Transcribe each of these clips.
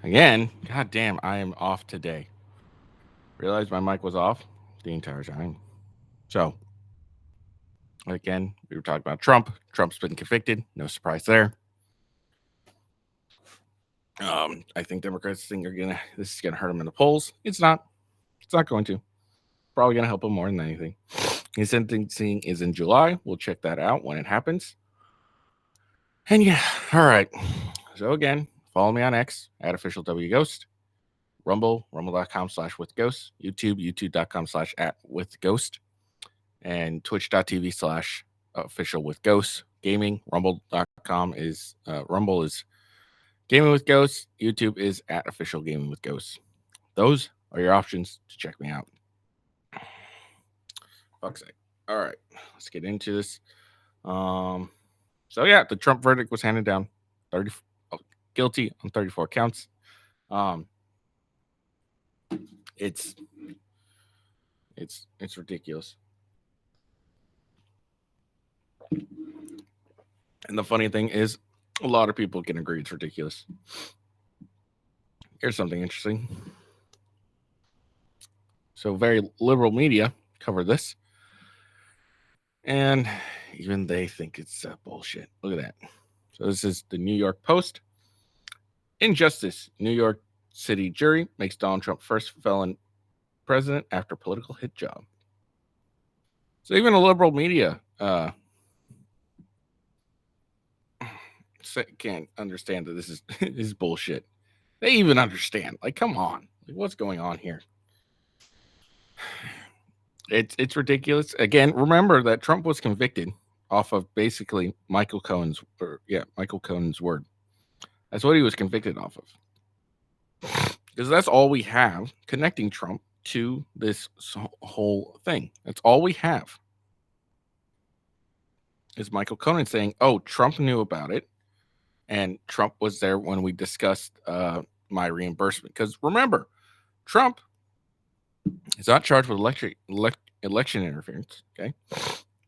Again, god damn, I am off today. Realized my mic was off the entire time. So, again, we were talking about Trump. Trump's been convicted. No surprise there. I think Democrats think this is gonna hurt him in the polls. It's not. It's not going to. Probably gonna help him more than anything. His sentencing is in July. We'll check that out when it happens. And yeah, all right. So again, follow me on X at official W Ghost. Rumble, rumble.com/withghost, YouTube, youtube.com/@withghost, and twitch.tv/official with ghost gaming. Rumble.com is Rumble is gaming with ghosts. YouTube is at official gaming with ghosts. Those are your options to check me out. Fuck's sake. All right, let's get into this. So yeah, the Trump verdict was handed down. Guilty on 34 counts. It's ridiculous. And the funny thing is, a lot of people can agree it's ridiculous. Here's something interesting. So, very liberal media cover this, and even they think it's bullshit. Look at that. So, this is the New York Post. Injustice: New York City jury makes Donald Trump first felon president after political hit job. So, even a liberal media can't understand that this is bullshit. They even understand. Like, come on. Like, what's going on here? It's ridiculous. Again, remember that Trump was convicted off of basically Michael Cohen's word. That's what he was convicted off of. Because that's all we have connecting Trump to this whole thing. That's all we have. Is Michael Cohen saying, "Oh, Trump knew about it, and Trump was there when we discussed my reimbursement." Because remember, Trump is not charged with election interference. Okay,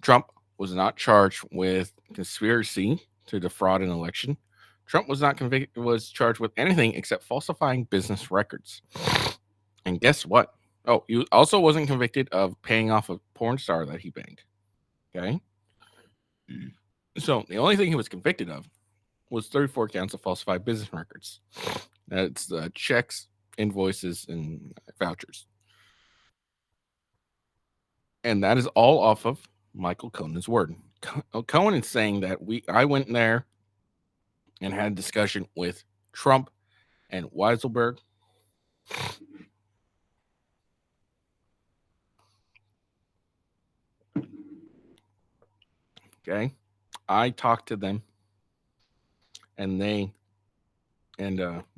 Trump was not charged with conspiracy to defraud an election. Trump was not convicted. Was charged with anything except falsifying business records. And guess what? Oh, he also wasn't convicted of paying off a porn star that he banged. Okay. So the only thing he was convicted of was 34 counts of falsified business records. That's checks, invoices, and vouchers. And that is all off of Michael Cohen's word. Cohen is saying that I went there and had a discussion with Trump and Weisselberg. Okay. I talked to them and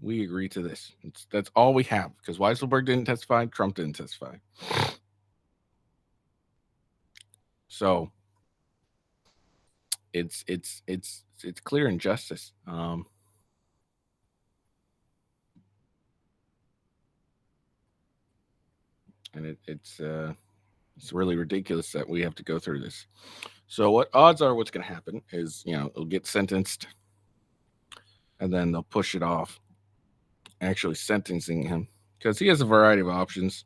we agreed to this. That's all we have because Weisselberg didn't testify, Trump didn't testify. So it's clear injustice. And it's really ridiculous that we have to go through this. So what odds are what's going to happen is, it'll get sentenced and then they'll push it off actually sentencing him because he has a variety of options.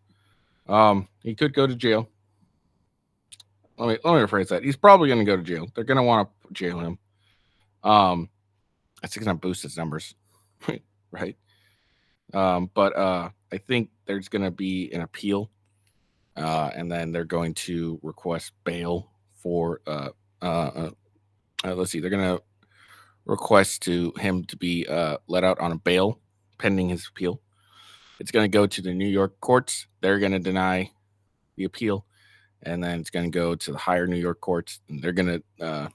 He could go to jail. Let me rephrase that. He's probably going to go to jail. They're going to want to jail him. That's going to boost his numbers, right? But I think there's going to be an appeal, and then they're going to request bail for. Let's see. They're going to request him to be let out on a bail pending his appeal. It's going to go to the New York courts. They're going to deny the appeal, and then it's going to go to the higher New York courts. And they're going to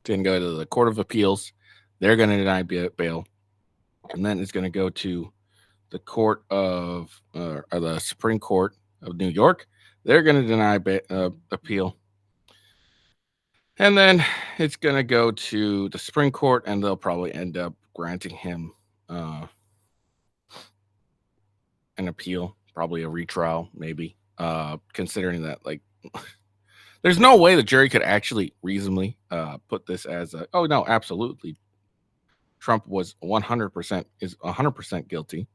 go to the Court of Appeals. They're going to deny bail, and then it's going to go to the court of or the Supreme Court of New York. They're going to deny appeal, and then it's going to go to the Supreme Court, and they'll probably end up granting him an appeal, probably a retrial, maybe. Considering that, like, there's no way the jury could actually reasonably put this as oh no, absolutely, Trump was 100% guilty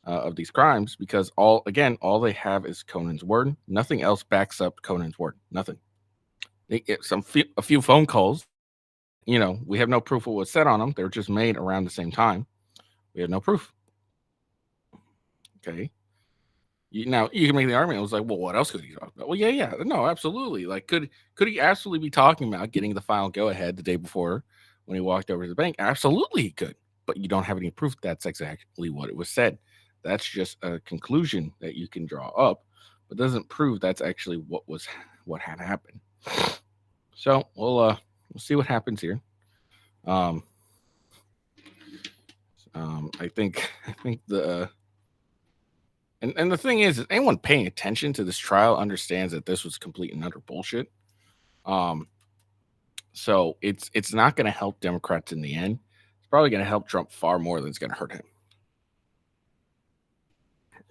of these crimes, because all they have is Conan's word. Nothing else backs up Conan's word. Nothing. They get a few phone calls. We have no proof of what was said on them. They were just made around the same time. We have no proof. Okay. Now you can make the argument. It was like, well, what else could he talk about? Well, yeah, no, absolutely. Like, could he absolutely be talking about getting the final go ahead the day before when he walked over to the bank? Absolutely, he could. But you don't have any proof that's exactly what it was said. That's just a conclusion that you can draw up, but doesn't prove that's actually what had happened. So we'll see what happens here. I think the and the thing is anyone paying attention to this trial understands that this was complete and utter bullshit. So it's not going to help Democrats in the end. It's probably going to help Trump far more than it's going to hurt him.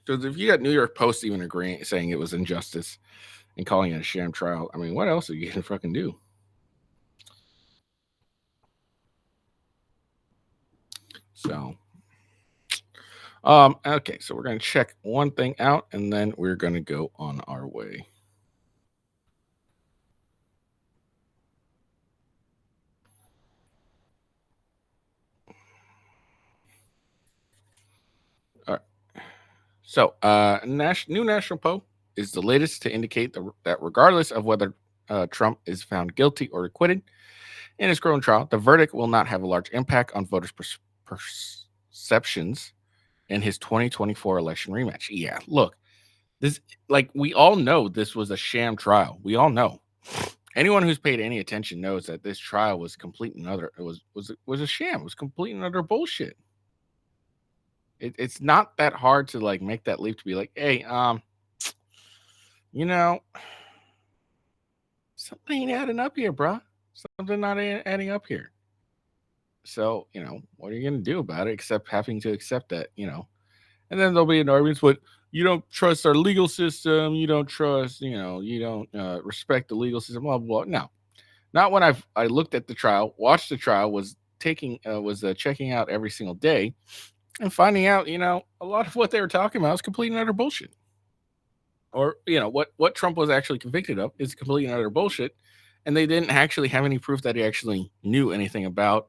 Because if you got New York Post even agreeing, saying it was injustice and calling it a sham trial, I mean, what else are you going to fucking do? So, okay, so we're going to check one thing out, and then we're going to go on our way. All right. So, New National Post is the latest to indicate that regardless of whether Trump is found guilty or acquitted in his growing trial, the verdict will not have a large impact on voters' perceptions in his 2024 election rematch. Yeah, look, this, like, we all know this was a sham trial. We all know. Anyone who's paid any attention knows that this trial was complete and utter. It was a sham. It was complete and utter bullshit. It's not that hard to like make that leap to be like, hey, something ain't adding up here, bro. Something not adding up here. So, what are you going to do about it except having to accept that, and then there'll be an argument, but you don't trust our legal system. You don't trust, you don't respect the legal system, blah, blah, blah. No, not when I looked at the trial, watched the trial, was checking out every single day and finding out, a lot of what they were talking about is complete and utter bullshit. Or, what Trump was actually convicted of is complete and utter bullshit. And they didn't actually have any proof that he actually knew anything about,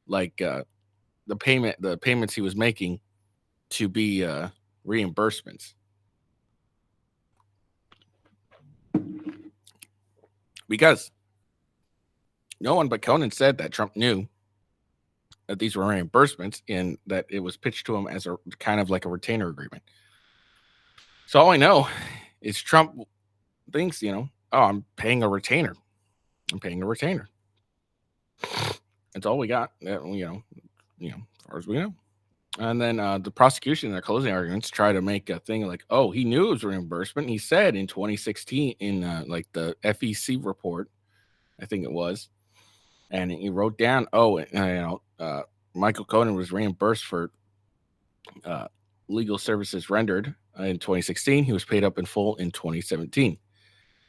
like, the payments he was making to be reimbursements. Because no one but Conan said that Trump knew that these were reimbursements and that it was pitched to him as a kind of like a retainer agreement. So all I know is Trump thinks, oh, I'm paying a retainer. I'm paying a retainer. That's all we got, as far as we know. And then the prosecution in their closing arguments try to make a thing like, oh, he knew it was reimbursement. He said in 2016 in like the FEC report, I think it was, and he wrote down, Michael Cohen was reimbursed for legal services rendered in 2016. He was paid up in full in 2017.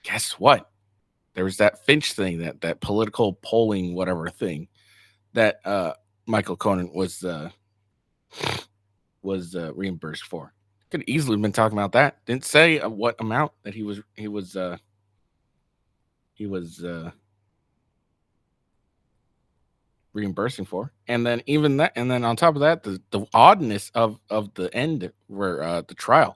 Guess what? There was that Finch thing, that political polling, whatever thing, that Michael Cohen was reimbursed for. Could easily have been talking about that. Didn't say what amount that he was reimbursing for. And then even that, and then on top of that, the oddness of the end where the trial,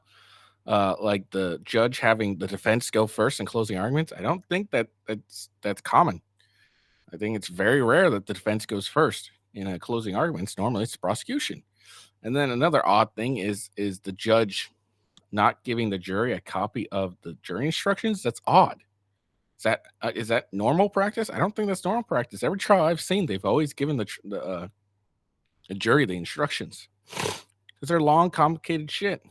like the judge having the defense go first in closing arguments. I don't think that's common. I think it's very rare that the defense goes first in a closing arguments. Normally it's the prosecution. And then another odd thing is the judge not giving the jury a copy of the jury instructions. That's odd. Is that normal practice? I don't think that's normal practice. Every trial I've seen, they've always given the jury the instructions because they're long, complicated shit.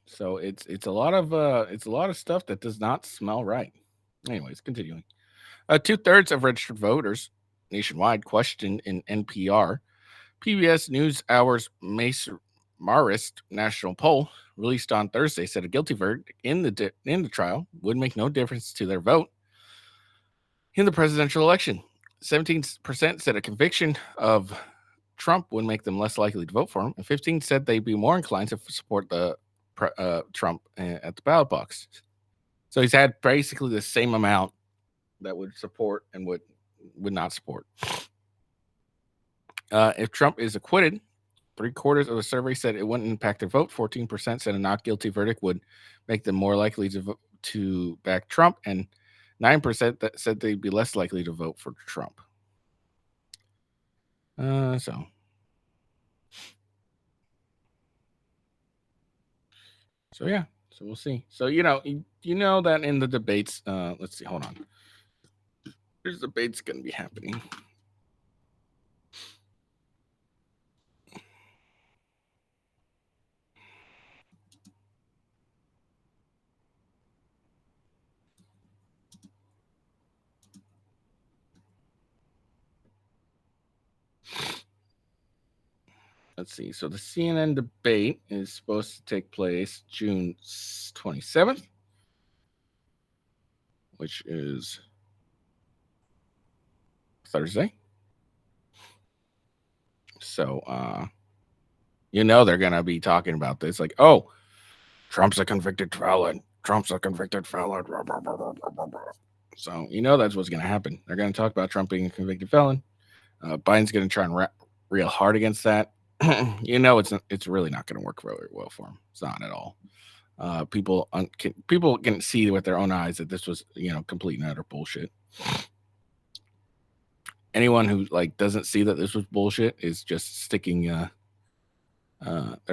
So it's a lot of stuff that does not smell right. Anyways, continuing. 2/3 of registered voters nationwide questioned in NPR PBS NewsHour's Marist national poll released on Thursday said a guilty verdict in the trial would make no difference to their vote in the presidential election. 17% said a conviction of Trump would make them less likely to vote for him, and 15 said they'd be more inclined to support the Trump at the ballot box. So he's had basically the same amount that would support and would not support. If Trump is acquitted, 3/4 of the survey said it wouldn't impact their vote. 14% said a not guilty verdict would make them more likely to back Trump, and 9% that said they'd be less likely to vote for Trump. So yeah. So we'll see. So you know that in the debates, let's see. Hold on. There's debates going to be happening. Let's see. So the CNN debate is supposed to take place June 27th, which is Thursday. So they're gonna be talking about this, like, oh, Trump's a convicted felon. Trump's a convicted felon. So that's what's gonna happen. They're gonna talk about Trump being a convicted felon. Biden's gonna try and rap real hard against that. It's really not gonna work really well for him. It's not at all. People can see with their own eyes that this was complete and utter bullshit. Anyone who doesn't see that this was bullshit is just sticking their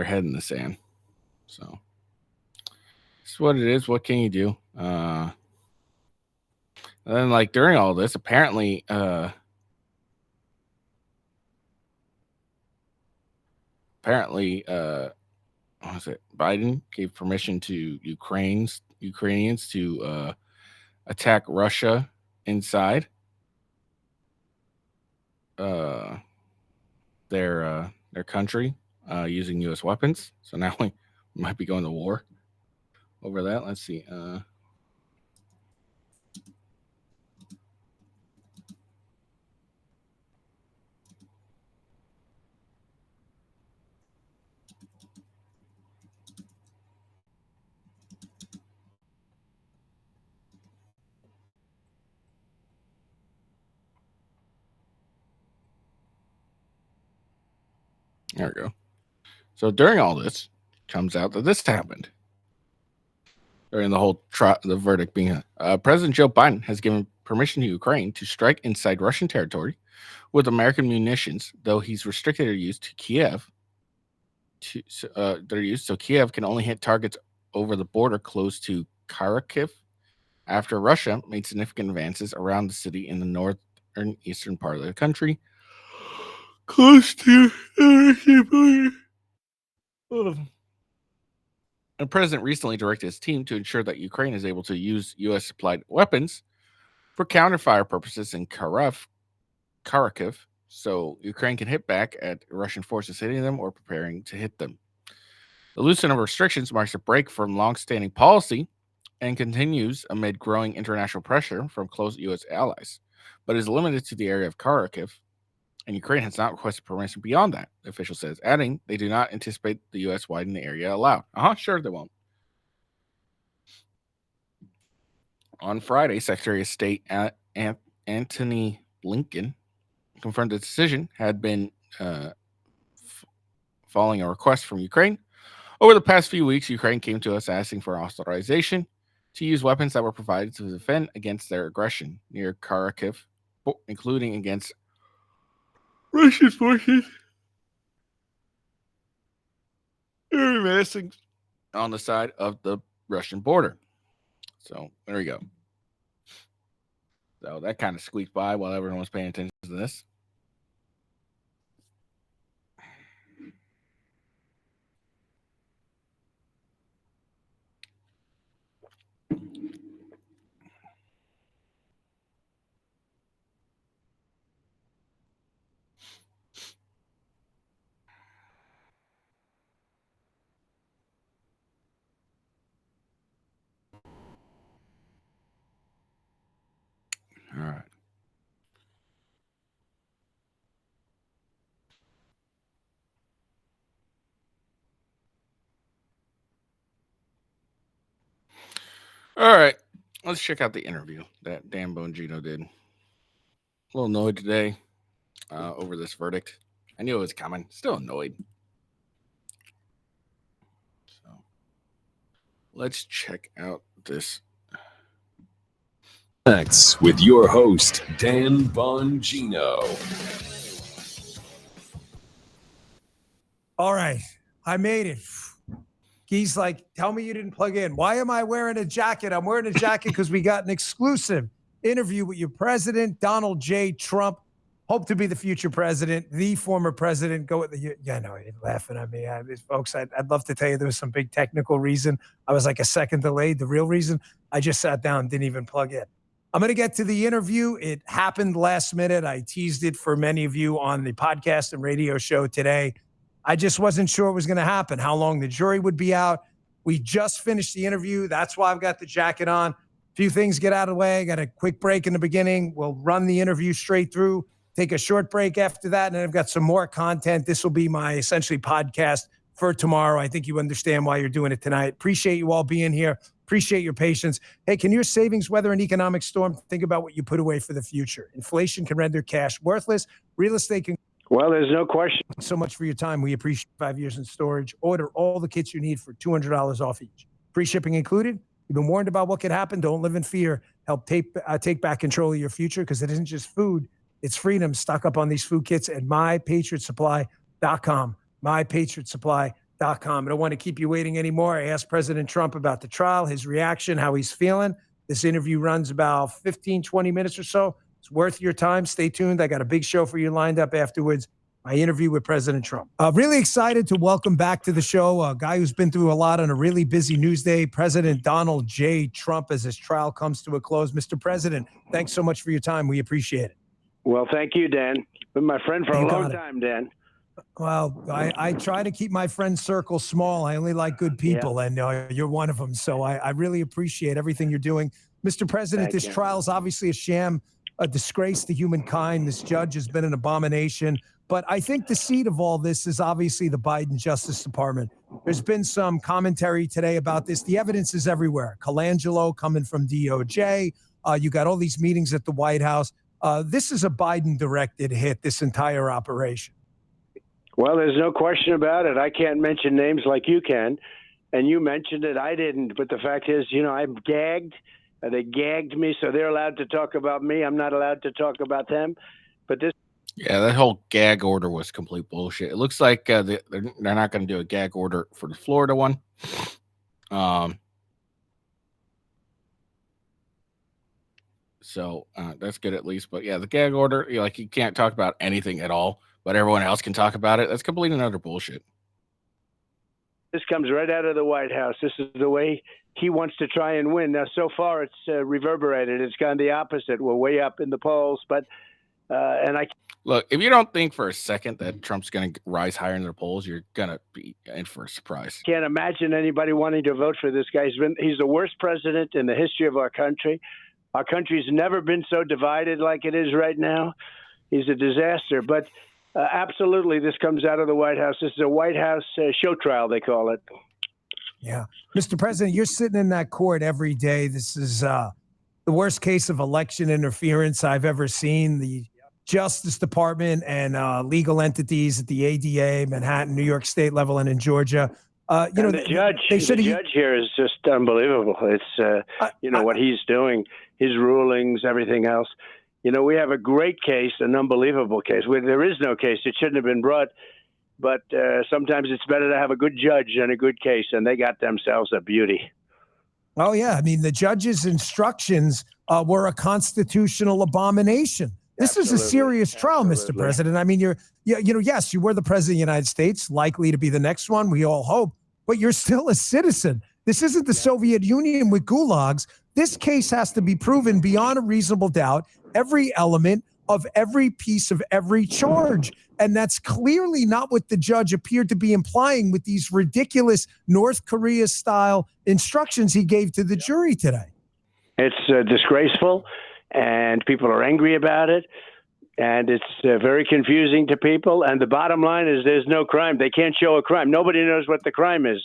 head in the sand. So it's what it is. What can you do? And then during all this, apparently what was it? Biden gave permission to Ukrainians to attack Russia inside their country using U.S. weapons. So now we might be going to war over that. Let's see. There we go. So during all this, comes out that this happened. During the whole the verdict being President Joe Biden has given permission to Ukraine to strike inside Russian territory with American munitions, though he's restricted their use to Kiev. So Kiev can only hit targets over the border close to Kharkiv after Russia made significant advances around the city in the northern eastern part of the country, close to the Russian border. The president recently directed his team to ensure that Ukraine is able to use U.S. supplied weapons for counterfire purposes in Kharkiv, so Ukraine can hit back at Russian forces hitting them or preparing to hit them. The loosening of restrictions marks a break from long-standing policy and continues amid growing international pressure from close U.S. allies, but is limited to the area of Kharkiv, and Ukraine has not requested permission beyond that, the official says, adding they do not anticipate the U.S. widening the area allowed. Sure they won't. On Friday, Secretary of State Antony Blinken confirmed the decision had been following a request from Ukraine. Over the past few weeks, Ukraine came to us asking for authorization to use weapons that were provided to defend against their aggression near Kharkiv, including against Russian forces menacing on the side of the Russian border. So there you go. So that kind of squeaked by while everyone was paying attention to this. All right. All right, let's check out the interview that Dan Bongino did. A little annoyed today over this verdict. I knew it was coming. Still annoyed. So let's check out this. Next, with your host, Dan Bongino. All right, I made it. He's like, tell me you didn't plug in. Why am I wearing a jacket? I'm wearing a jacket because we got an exclusive interview with your president, Donald J. Trump. Hope to be the future president, the former president. Go with the, yeah, no, you're laughing at me. Folks, I'd love to tell you there was some big technical reason. I was like a second delayed. The real reason, I just sat down, didn't even plug in. I'm going to get to the interview. It happened last minute. I teased it for many of you on the podcast and radio show today. I just wasn't sure it was going to happen, how long the jury would be out. We just finished the interview. That's why I've got the jacket on. A few things get out of the way. I got a quick break in the beginning. We'll run the interview straight through, take a short break after that, and then I've got some more content. This will be my essentially podcast for tomorrow. I think you understand why you're doing it tonight. Appreciate you all being here. Appreciate your patience. Hey, can your savings weather an economic storm? Think about what you put away for the future. Inflation can render cash worthless. Real estate can. Well, there's no question. So much for your time. We appreciate 5 years in storage. Order all the kits you need for $200 off each. Free shipping included. You've been warned about what could happen. Don't live in fear. Help take back control of your future, because it isn't just food. It's freedom. Stock up on these food kits at mypatriotsupply.com. mypatriotsupply.com. I don't want to keep you waiting anymore. I asked President Trump about the trial, his reaction, how he's feeling. This interview runs about 15, 20 minutes or so. It's worth your time. Stay tuned. I got a big show for you lined up afterwards. My interview with President Trump. Really excited to welcome back to the show a guy who's been through a lot on a really busy news day, President Donald J. Trump, as his trial comes to a close. Mr. President, thanks so much for your time. We appreciate it. Well, thank you, Dan. Been my friend for a long time, Dan. Well, I try to keep my friend circle small. I only like good people, and you're one of them. So I really appreciate everything you're doing. Mr. President, this trial is obviously a sham, a disgrace to humankind. This judge has been an abomination. But I think the seed of all this is obviously the Biden Justice Department. There's been some commentary today about this. The evidence is everywhere. Colangelo coming from DOJ. You got all these meetings at the White House. This is a Biden-directed hit, this entire operation. Well, there's no question about it. I can't mention names like you can. And you mentioned it. I didn't. But the fact is, I'm gagged. They gagged me, so they're allowed to talk about me. I'm not allowed to talk about them. But this. Yeah, that whole gag order was complete bullshit. It looks like they're not going to do a gag order for the Florida one. So that's good at least. But yeah, the gag order, you can't talk about anything at all, but everyone else can talk about it. That's complete and utter bullshit. This comes right out of the White House. This is the way he wants to try and win. Now, so far, it's reverberated. It's gone the opposite. We're way up in the polls, but look, if you don't think for a second that Trump's going to rise higher in the polls, you're going to be in for a surprise. Can't imagine anybody wanting to vote for this guy. He's the worst president in the history of our country. Our country's never been so divided like it is right now. He's a disaster. But absolutely, this comes out of the White House. This is a White House show trial, they call it. Yeah. Mr. President, you're sitting in that court every day. This is the worst case of election interference I've ever seen. The Justice Department and legal entities at the ADA, Manhattan, New York State level, and in Georgia. The judge here is just unbelievable. It's, what he's doing, his rulings, everything else. We have a great case, an unbelievable case. There is no case. It shouldn't have been brought. But sometimes it's better to have a good judge than a good case, and they got themselves a beauty. Oh, yeah. I mean, the judge's instructions were a constitutional abomination. This is a serious trial, Mr. President. I mean, yes, you were the president of the United States, likely to be the next one, we all hope, but you're still a citizen. This isn't the Soviet Union with gulags. This case has to be proven beyond a reasonable doubt, every element of every piece of every charge. And that's clearly not what the judge appeared to be implying with these ridiculous North Korea-style instructions he gave to the jury today. It's disgraceful, and people are angry about it, and it's very confusing to people. And the bottom line is there's no crime. They can't show a crime. Nobody knows what the crime is.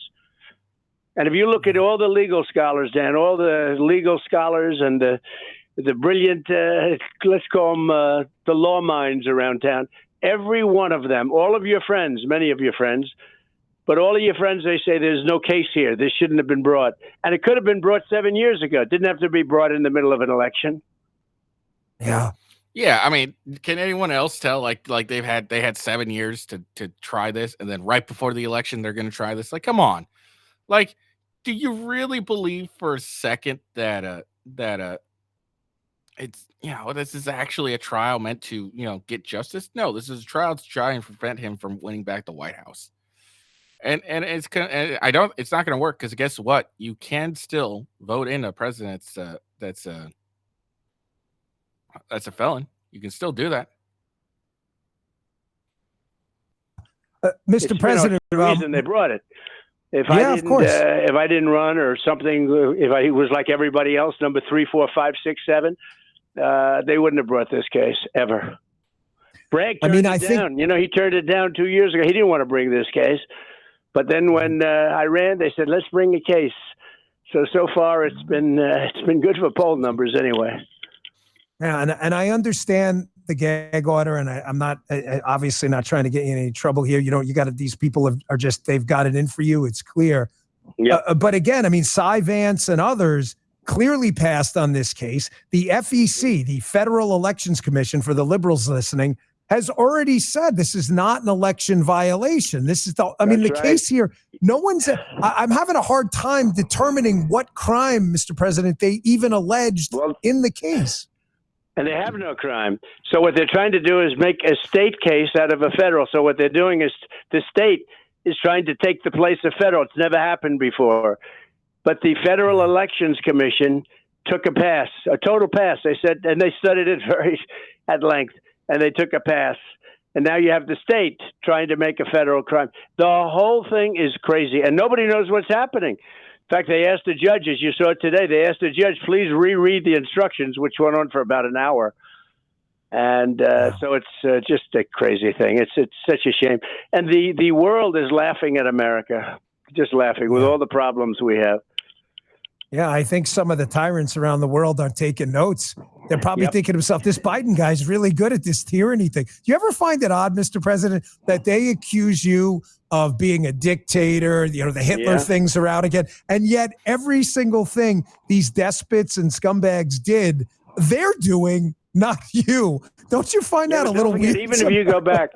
And if you look at all the legal scholars, Dan, all the legal scholars and the brilliant, let's call them the law minds around town, every one of them, all of your friends, many of your friends, but all of your friends, they say there's no case here. This shouldn't have been brought. And it could have been brought 7 years ago. It didn't have to be brought in the middle of an election. Yeah. Yeah, I mean, can anyone else tell like they had 7 years to try this, and then right before the election they're going to try this? Like, come on. Like, do you really believe for a second that it's, this is actually a trial meant to, get justice? No, this is a trial to try and prevent him from winning back the White House. And it's it's not going to work, because guess what? You can still vote in a president that's a felon. You can still do that. Mr. President, the reason they brought it. If of course. If I didn't run or something, if I was like everybody else, number 3, 4, 5, 6, 7, they wouldn't have brought this case ever. Bragg turned it down. He turned it down 2 years ago. He didn't want to bring this case. But then when I ran, they said, let's bring a case. So far, it's been good for poll numbers anyway. Yeah, and I understand the gag order, and I'm not obviously not trying to get you in any trouble here. You got these people are just, they've got it in for you. It's clear. Yep. But again, I mean, Cy Vance and others clearly passed on this case. The FEC, the Federal Elections Commission, for the liberals listening, has already said this is not an election violation. This is the case here. No one's. I'm having a hard time determining what crime, Mr. President, they even alleged in the case. And they have no crime. So what they're trying to do is make a state case out of a federal. So what they're doing is the state is trying to take the place of federal. It's never happened before. But the Federal Elections Commission took a pass, a total pass. They said, and they studied it very at length, and they took a pass. And now you have the state trying to make a federal crime. The whole thing is crazy, and nobody knows what's happening. In fact, they asked the judge, as you saw it today, they asked the judge, please reread the instructions, which went on for about an hour. And so it's just a crazy thing. It's such a shame. And the world is laughing at America, just laughing with all the problems we have. Yeah, I think some of the tyrants around the world are taking notes. They're probably thinking to themselves, this Biden guy's really good at this tyranny thing. Do you ever find it odd, Mr. President, that they accuse you of being a dictator, the Hitler things are out again, and yet every single thing these despots and scumbags did, they're doing, not you. Don't you find that a little weird? Even if you go back,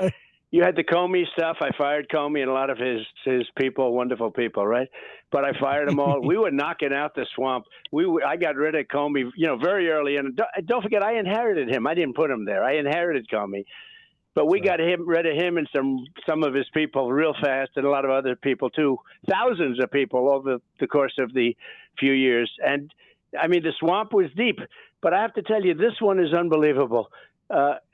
you had the Comey stuff. I fired Comey and a lot of his people, wonderful people, right? But I fired them all. We were knocking out the swamp. I got rid of Comey, very early. And don't forget, I inherited him. I didn't put him there. I inherited Comey. But we got rid of him and some of his people real fast, and a lot of other people too. Thousands of people over the course of the few years. And I mean, the swamp was deep. But I have to tell you, this one is unbelievable.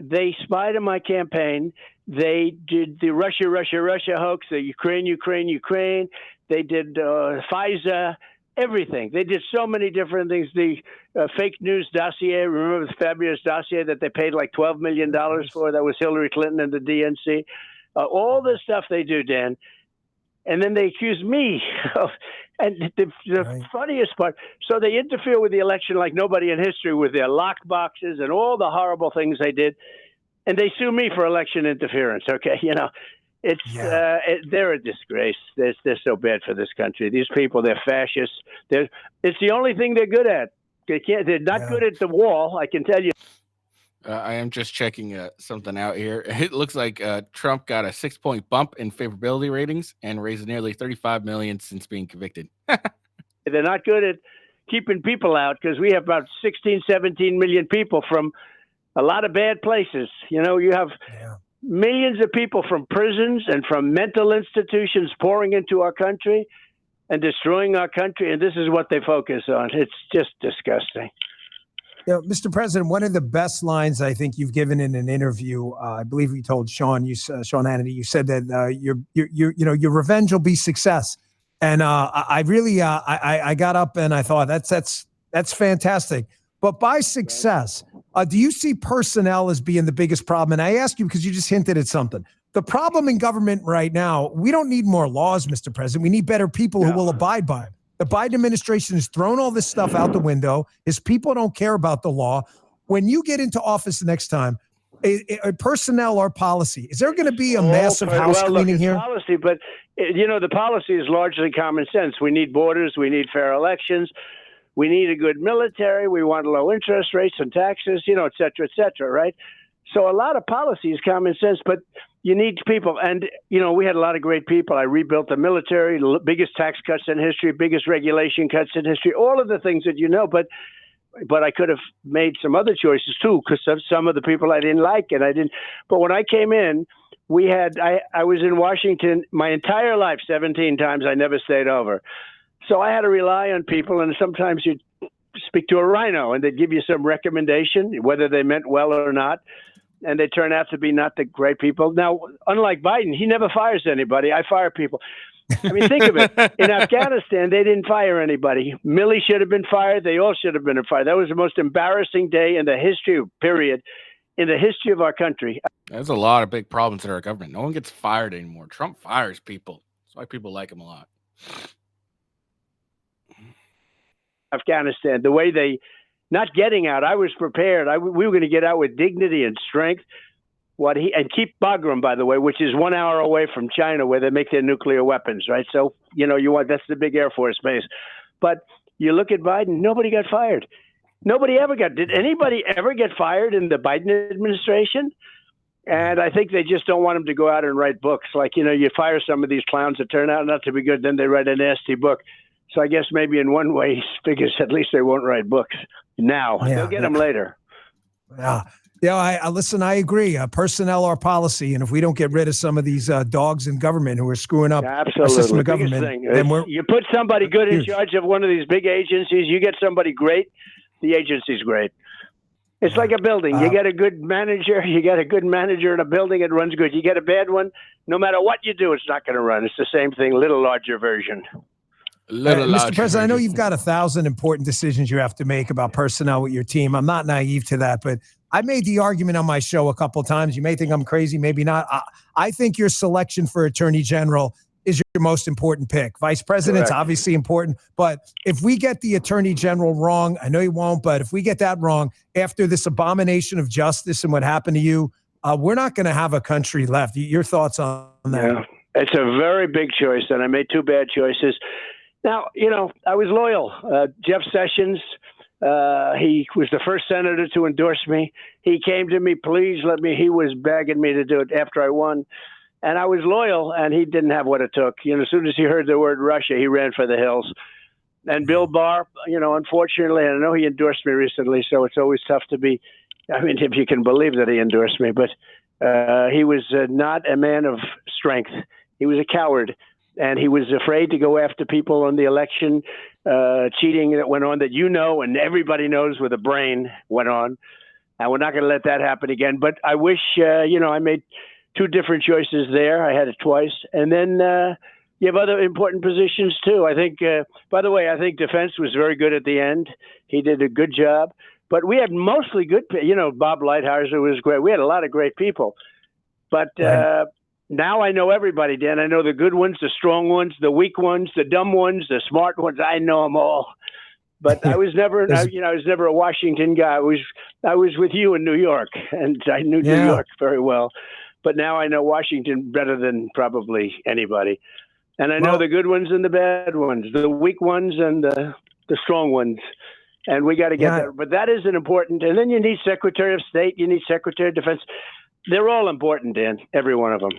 They spied on my campaign. They did the Russia hoax, the Ukraine. They did FISA, everything. They did so many different things. The fake news dossier, remember the fabulous dossier that they paid like $12 million for? That was Hillary Clinton and the DNC. All the stuff they do, Dan. And then they accuse me of, and the funniest part, so they interfere with the election like nobody in history with their lock boxes and all the horrible things they did. And they sue me for election interference. Okay. They're a disgrace. They're so bad for this country. These people, they're fascists. It's the only thing they're good at. They're not good at the wall, I can tell you. I am just checking something out here. It looks like Trump got a 6-point bump in favorability ratings and raised nearly $35 million since being convicted. They're not good at keeping people out, because we have about 16, 17 million people from a lot of bad places. You have millions of people from prisons and from mental institutions pouring into our country and destroying our country. And this is what they focus on. It's just disgusting. Mr. President, one of the best lines I think you've given in an interview, I believe you told Sean Hannity, you said that your revenge will be success. And I really I got up and I thought that's fantastic. But by success, do you see personnel as being the biggest problem? And I ask you because you just hinted at something. The problem in government right now, we don't need more laws, Mr. President. We need better people who will abide by them. The Biden administration has thrown all this stuff out the window. His people don't care about the law. When you get into office next time, a personnel or policy, is there going to be a massive house cleaning here? Policy, but the policy is largely common sense. We need borders. We need fair elections. We need a good military. We want low interest rates and taxes, et cetera, right? So a lot of policy is common sense, but you need people. And, we had a lot of great people. I rebuilt the military, the biggest tax cuts in history, biggest regulation cuts in history, all of the things that but I could have made some other choices too, because of some of the people I didn't like, and I didn't. But when I came in, I was in Washington my entire life, 17 times. I never stayed over. So I had to rely on people, and sometimes you'd speak to a rhino, and they'd give you some recommendation, whether they meant well or not, and they turn out to be not the great people. Now, unlike Biden, he never fires anybody. I fire people. I mean, think of it. In Afghanistan, they didn't fire anybody. Milley should have been fired. They all should have been fired. That was the most embarrassing day in the history of our country. There's a lot of big problems in our government. No one gets fired anymore. Trump fires people. That's why people like him a lot. Afghanistan, the way they not getting out, I was prepared. We were going to get out with dignity and strength. And keep Bagram, by the way, which is 1 hour away from China, where they make their nuclear weapons, right? So, that's the big Air Force base. But you look at Biden, nobody got fired. Did anybody ever get fired in the Biden administration? And I think they just don't want him to go out and write books. Like, you fire some of these clowns that turn out not to be good, then they write a nasty book. So I guess maybe in one way he figures at least they won't write books now. They'll get them later. Yeah. Yeah, I listen, I agree. Personnel or policy. And if we don't get rid of some of these dogs in government who are screwing up our system of government, then you put somebody good in charge of one of these big agencies, you get somebody great, the agency's great. It's like a building. You get a good manager, in a building, it runs good. You get a bad one, no matter what you do, it's not going to run. It's the same thing, little larger version. Mr. President, I know you've got 1,000 important decisions you have to make about personnel with your team. I'm not naive to that, but I made the argument on my show a couple of times. You may think I'm crazy, maybe not. I think your selection for Attorney General is your most important pick. Vice President's obviously important, but if we get the Attorney General wrong, I know you won't, but if we get that wrong after this abomination of justice and what happened to you, we're not going to have a country left. Your thoughts on that? Yeah, it's a very big choice, and I made two bad choices. Now, I was loyal. Jeff Sessions, he was the first senator to endorse me. He came to me, please let me. He was begging me to do it after I won. And I was loyal, and he didn't have what it took. As soon as he heard the word Russia, he ran for the hills. And Bill Barr, unfortunately, I know he endorsed me recently, so it's always tough to be, if you can believe that he endorsed me. But he was not a man of strength. He was a coward. And he was afraid to go after people on the election, cheating that went on that and everybody knows with a brain went on. And we're not going to let that happen again. But I wish, I made two different choices there. I had it twice. And then you have other important positions, too. I think, by the way, defense was very good at the end. He did a good job. But we had mostly good, Bob Lighthizer was great. We had a lot of great people. But now I know everybody, Dan. I know the good ones, the strong ones, the weak ones, the dumb ones, the smart ones. I know them all. But I was never, I was never a Washington guy. I was with you in New York, and I knew New York very well. But now I know Washington better than probably anybody. And I know the good ones and the bad ones, the weak ones and the strong ones. And we got to get that. But that is an important. And then you need Secretary of State. You need Secretary of Defense. They're all important, Dan, every one of them.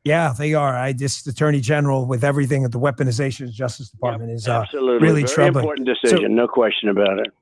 Yeah, they are. Attorney General with everything at the weaponization of the Justice Department is absolutely really very troubling. Important decision, no question about it.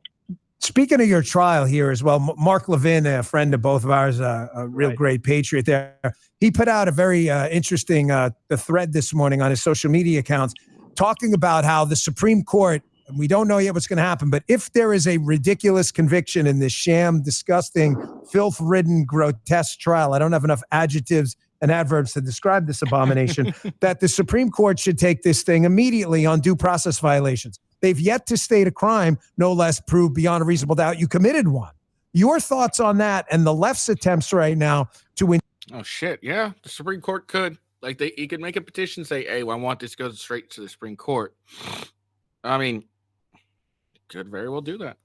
Speaking of your trial here as well, Mark Levin, a friend of both of ours, a real great patriot there, he put out a very interesting thread this morning on his social media accounts talking about how the Supreme Court, and we don't know yet what's going to happen, but if there is a ridiculous conviction in this sham, disgusting, filth-ridden, grotesque trial, I don't have enough adjectives and adverbs to describe this abomination, that the Supreme Court should take this thing immediately on due process violations. They've yet to state a crime, no less prove beyond a reasonable doubt you committed one. Your thoughts on that and the left's attempts right now to Oh shit! Yeah, the Supreme Court could you could make a petition, say, "Hey, I want this to go straight to the Supreme Court." I mean, could very well do that.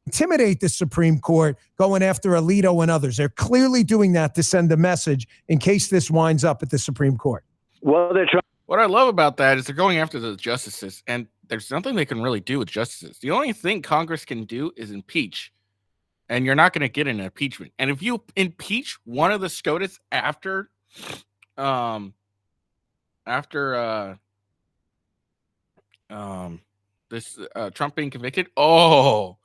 Intimidate the Supreme Court going after Alito and others. They're clearly doing that to send a message in case this winds up at the Supreme Court. Well, they're trying. What I love about that is they're going after the justices, and there's nothing they can really do with justices. The only thing Congress can do is impeach, and you're not going to get an impeachment. And if you impeach one of the SCOTUS after this Trump being convicted, oh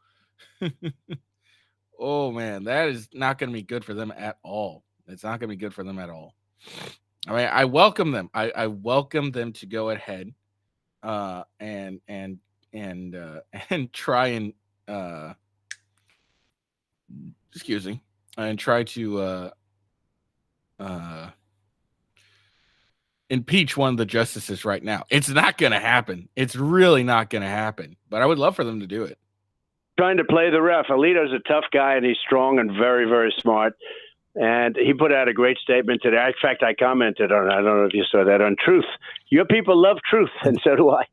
man, that is not going to be good for them at all. It's not going to be good for them at all. I mean, I welcome them. I welcome them to go ahead and try and excuse me, and try to impeach one of the justices right now. It's not going to happen. It's really not going to happen. But I would love for them to do it. Trying to play the ref. Alito's a tough guy, and he's strong and very, very smart. And he put out a great statement today. In fact, I commented on it. I don't know if you saw that on Truth. Your people love truth, and so do I.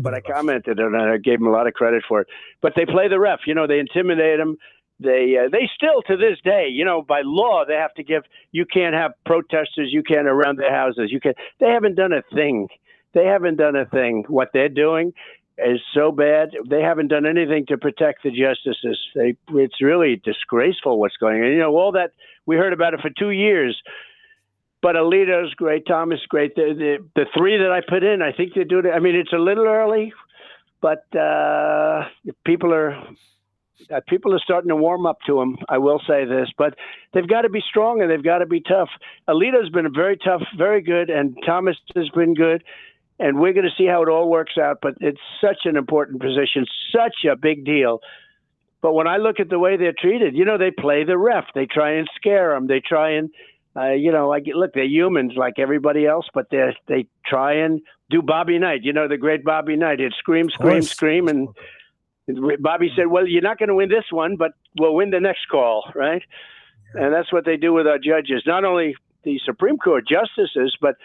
But I commented on it. I gave him a lot of credit for it. But they play the ref. You know, they intimidate him. They still, to this day, you know, by law, they have to give. You can't have protesters. You can't around their houses. You can't. They haven't done a thing. They haven't done a thing. What they're doing is so bad. They haven't done anything to protect the justices. It's really disgraceful what's going on. You know, all that we heard about it for 2 years. But Alito's great, Thomas great. The three that I put in, I think they do it. I mean, it's a little early, but people are starting to warm up to him. I will say this, but they've got to be strong and they've got to be tough. Alito's been very tough, very good, and Thomas has been good. And we're going to see how it all works out. But it's such an important position, such a big deal. But when I look at the way they're treated, you know, they play the ref. They try and scare them. They try and, look, they're humans like everybody else, but they try and do Bobby Knight. You know, the great Bobby Knight. He'd scream, scream, scream. And Bobby said, well, you're not going to win this one, but we'll win the next call, right? And that's what they do with our judges. Not only the Supreme Court justices, but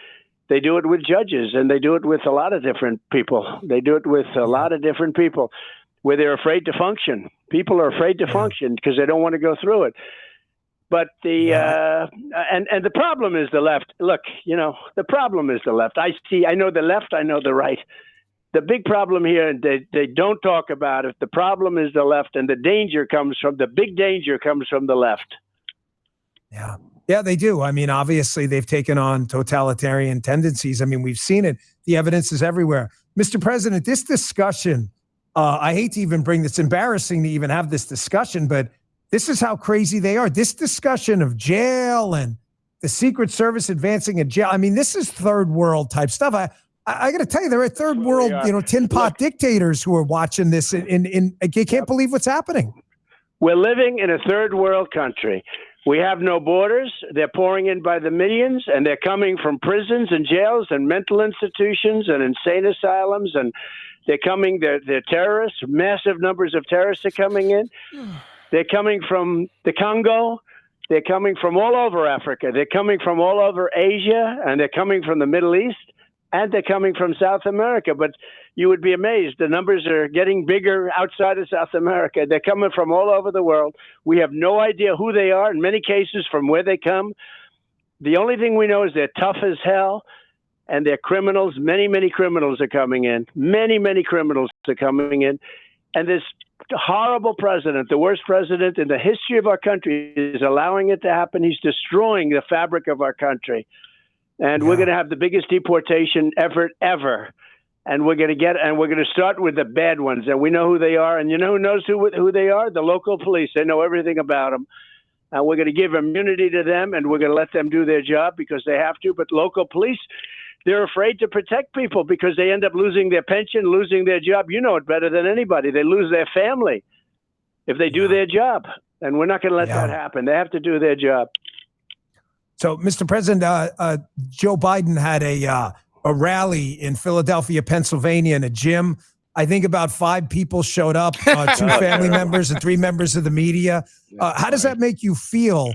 they do it with judges, and they do it with a lot of different people. They do it with a lot of different people where they're afraid to function. People are afraid to function because they don't want to go through it. But and the problem is the left. Look, you know, the problem is the left. I know the left, I know the right. The big problem here, they don't talk about it. The problem is the left, and the big danger comes from the left. Yeah. Yeah, they do. I mean, obviously, they've taken on totalitarian tendencies. I mean, we've seen it. The evidence is everywhere. Mr. President, this discussion, I hate to even bring this, embarrassing to even have this discussion, but this is how crazy they are. This discussion of jail and the Secret Service advancing a jail. I mean, this is third world type stuff. I got to tell you, there are third world, tin pot dictators who are watching this and they can't believe what's happening. We're living in a third world country. We have no borders. They're pouring in by the millions, and they're coming from prisons and jails and mental institutions and insane asylums, and they're terrorists. Massive numbers of terrorists are coming in. They're coming from the Congo. They're coming from all over Africa. They're coming from all over Asia, and they're coming from the Middle East, and they're coming from South America. But you would be amazed. The numbers are getting bigger outside of South America. They're coming from all over the world. We have no idea who they are, in many cases, from where they come. The only thing we know is they're tough as hell, and they're criminals. Many, many criminals are coming in. Many, many criminals are coming in. And this horrible president, the worst president in the history of our country, is allowing it to happen. He's destroying the fabric of our country. And we're going to have the biggest deportation effort ever. And we're going to start with the bad ones. And we know who they are. And you know who knows who they are? The local police. They know everything about them. And we're going to give immunity to them, and we're going to let them do their job because they have to. But local police, they're afraid to protect people because they end up losing their pension, losing their job. You know it better than anybody. They lose their family if they do their job. And we're not going to let that happen. They have to do their job. So, Mr. President, Joe Biden had a rally in Philadelphia, Pennsylvania, in a gym. I think about 5 people showed up, 2 family members and 3 members of the media. How does that make you feel?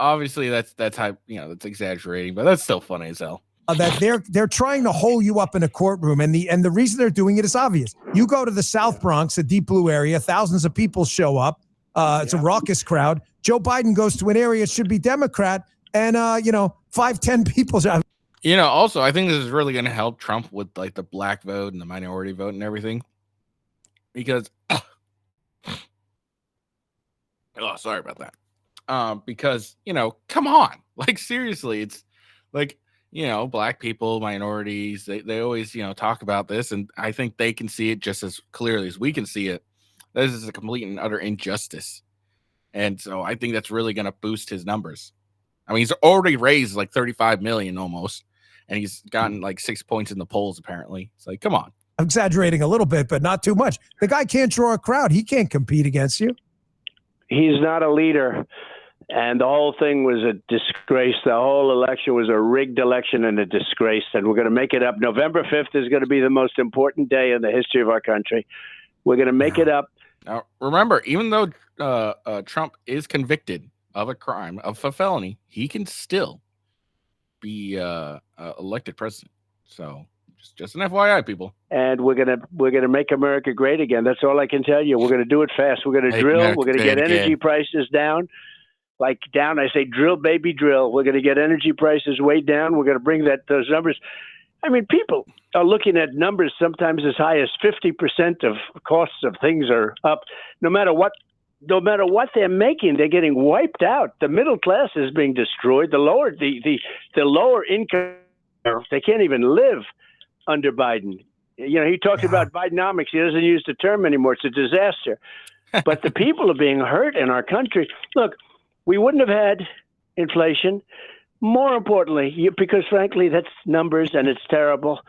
obviously that's how, that's exaggerating, but that's still funny as hell. That they're trying to hole you up in a courtroom, and the reason they're doing it is obvious. You go to the South Bronx, a deep blue area, thousands of people show up. It's a raucous crowd. Joe Biden goes to an area it should be Democrat, and 5-10 people. Also, I think this is really going to help Trump with like the black vote and the minority vote and everything, because sorry about that. Because come on, like seriously, it's like. Black people, minorities, they always, talk about this, and I think they can see it just as clearly as we can see it. This is a complete and utter injustice. And so I think that's really going to boost his numbers. I mean, he's already raised like 35 million almost, and he's gotten like 6 points in the polls, apparently. It's like, come on. I'm exaggerating a little bit, but not too much. The guy can't draw a crowd. He can't compete against you. He's not a leader. And the whole thing was a disgrace. The whole election was a rigged election and a disgrace. And we're going to make it up. November 5th is going to be the most important day in the history of our country. We're going to make it up. Now, remember, even though Trump is convicted of a crime, of a felony, he can still be elected president. So just an FYI, people. And we're gonna make America great again. That's all I can tell you. We're going to do it fast. We're going to drill. We're going to get energy prices down. I say drill, baby, drill. We're going to get energy prices way down. We're going to bring those numbers. I mean, people are looking at numbers sometimes as high as 50% of costs of things are up. No matter what they're making, they're getting wiped out. The middle class is being destroyed. The lower income, they can't even live under Biden. He talks about Bidenomics. He doesn't use the term anymore. It's a disaster. But the people are being hurt in our country. Look. We wouldn't have had inflation. More importantly, because frankly, that's numbers and it's terrible.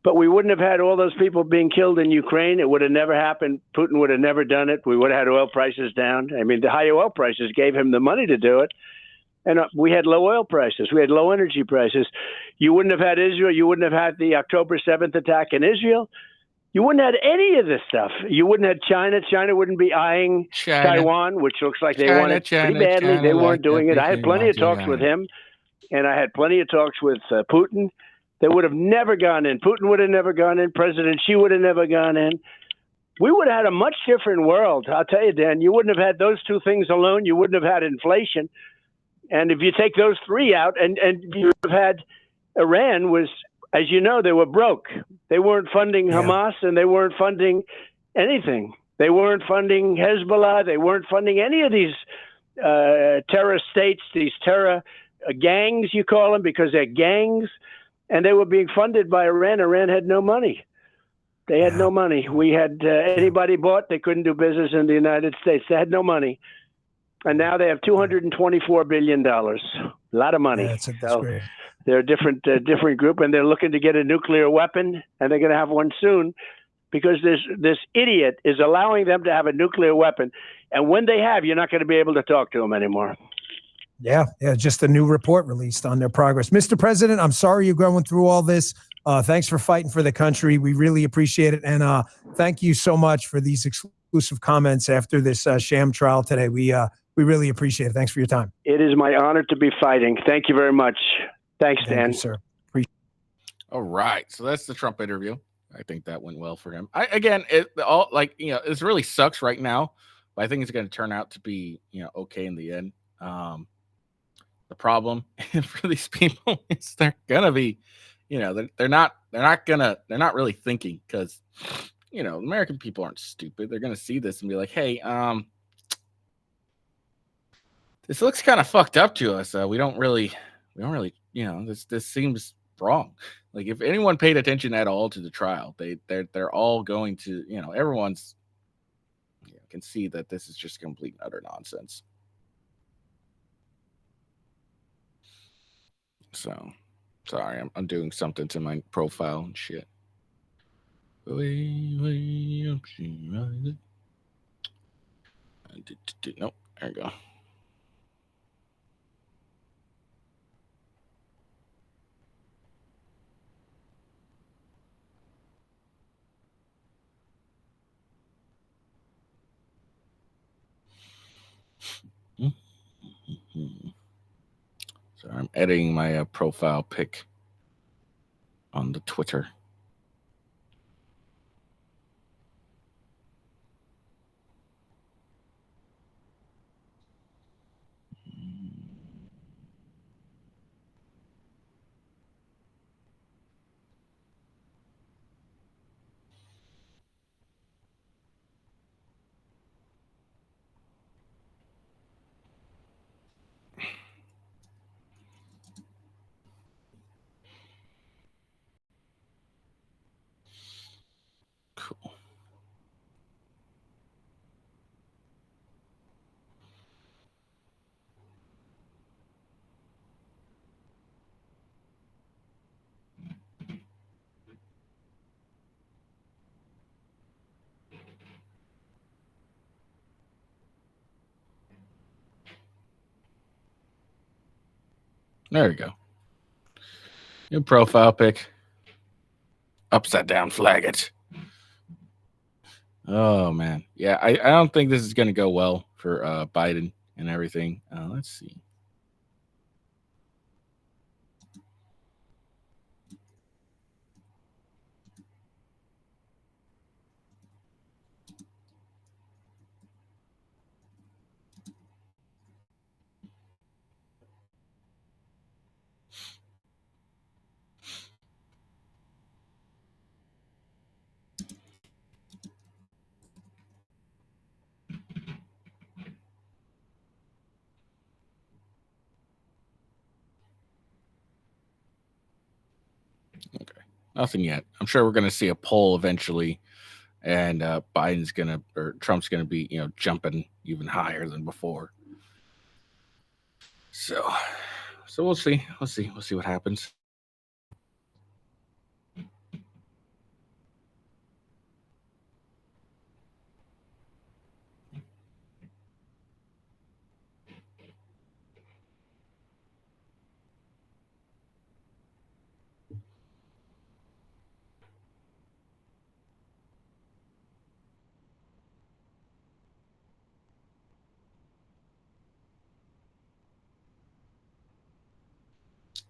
But we wouldn't have had all those people being killed in Ukraine. It would have never happened. Putin would have never done it. We would have had oil prices down. I mean, the high oil prices gave him the money to do it. And we had low oil prices. We had low energy prices. You wouldn't have had Israel. You wouldn't have had the October 7th attack in Israel. You wouldn't have had any of this stuff. You wouldn't have China. China wouldn't be eyeing Taiwan, which looks like they want it pretty badly. They weren't doing it. I had plenty of talks with him, and I had plenty of talks with Putin. They would have never gone in. Putin would have never gone in. President Xi would have never gone in. We would have had a much different world. I'll tell you, Dan, you wouldn't have had those two things alone. You wouldn't have had inflation. And if you take those three out, and you would have had Iran was, as you know, they were broke. They weren't funding Hamas, and they weren't funding anything. They weren't funding Hezbollah. They weren't funding any of these terror states, these terror gangs, you call them, because they're gangs. And they were being funded by Iran. Iran had no money. They had no money. We had anybody bought, they couldn't do business in the United States. They had no money. And now they have $224 billion. A lot of money. That's great. They're a different group, and they're looking to get a nuclear weapon, and they're going to have one soon, because this idiot is allowing them to have a nuclear weapon. And when they have, you're not going to be able to talk to them anymore. Yeah, just a new report released on their progress. Mr. President, I'm sorry you're going through all this. Thanks for fighting for the country. We really appreciate it. And thank you so much for these exclusive comments after this sham trial today. We really appreciate it. Thanks for your time. It is my honor to be fighting. Thank you very much. Thanks, Dan. Thank you, sir. All right. So that's the Trump interview. I think that went well for him. It really sucks right now, but I think it's going to turn out to be, okay in the end. The problem for these people is they're going to be, they're not really thinking, because, American people aren't stupid. They're going to see this and be like, hey, this looks kind of fucked up to us. We don't really, this seems wrong. Like, if anyone paid attention at all to the trial, they're all going to, everyone's can see that this is just complete and utter nonsense. So, sorry, I'm doing something to my profile and shit. Nope, there we go. I'm editing my profile pic on the Twitter. Cool. There we go. New profile pic. Upside down flag it. Oh man. Yeah, I don't think this is gonna go well for Biden and everything. Let's see. Okay. Nothing yet. I'm sure we're gonna see a poll eventually, and Trump's gonna be, jumping even higher than before. So we'll see. We'll see what happens.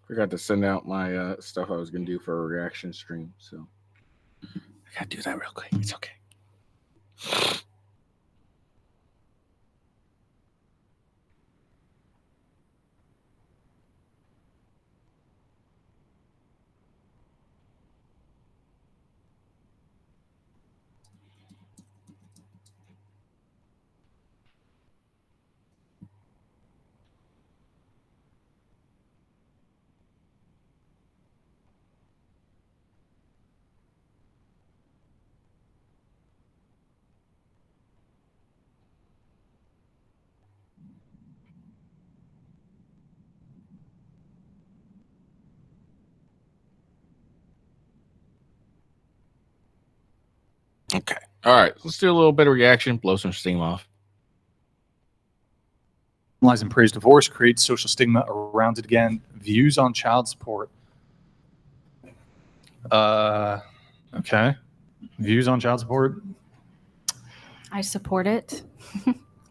Forgot to send out my stuff I was gonna do for a reaction stream, so I gotta do that real quick. It's okay. Okay. All right. Let's do a little bit of reaction, blow some steam off. Lies and praise divorce, creates social stigma around it again. Views on child support. Okay. Views on child support. I support it.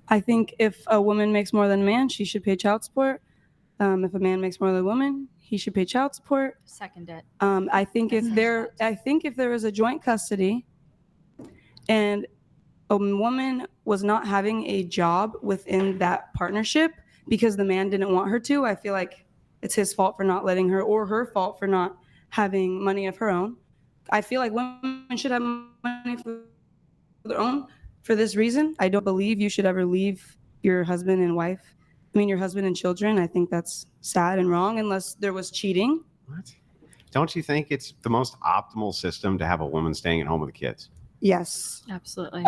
I think if a woman makes more than a man, she should pay child support. If a man makes more than a woman, he should pay child support. Second it. I think if there is a joint custody and a woman was not having a job within that partnership because the man didn't want her to, I feel like it's his fault for not letting her, or her fault for not having money of her own. I feel like women should have money for their own for this reason. I don't believe you should ever leave your husband and wife. Your husband and children. I think that's sad and wrong unless there was cheating. What? Don't you think it's the most optimal system to have a woman staying at home with the kids? Yes, Absolutely.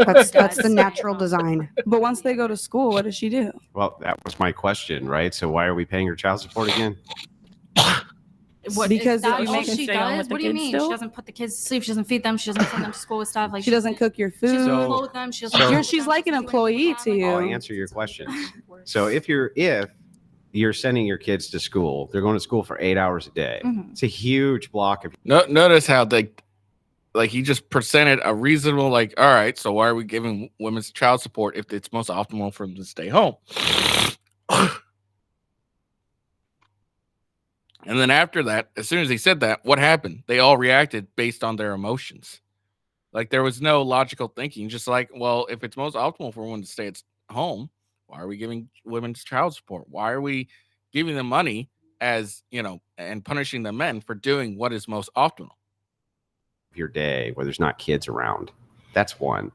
that's the natural design. But once they go to school, what does she do? Well, that was my question, right? So why are we paying her child support again? Because Is that if you all make she stay home does? with the What do you kids mean? still? She doesn't put the kids to sleep. She doesn't feed them. She doesn't send them to school with stuff. Like she doesn't cook your She food. doesn't So- clothe them. She so- doesn't. She's like an employee to you. I'll answer your questions. So if you're sending your kids to school, they're going to school for 8 hours a day. Mhm. It's a huge block of Notice how he just presented a reasonable, all right, so why are we giving women's child support if it's most optimal for them to stay home? And then after that, as soon as he said that, what happened? They all reacted based on their emotions. Like there was no logical thinking. Just like, well, if it's most optimal for women to stay at home, why are we giving women child support? Why are we giving them money as, and punishing the men for doing what is most optimal? Your day where there's not kids around. That's one.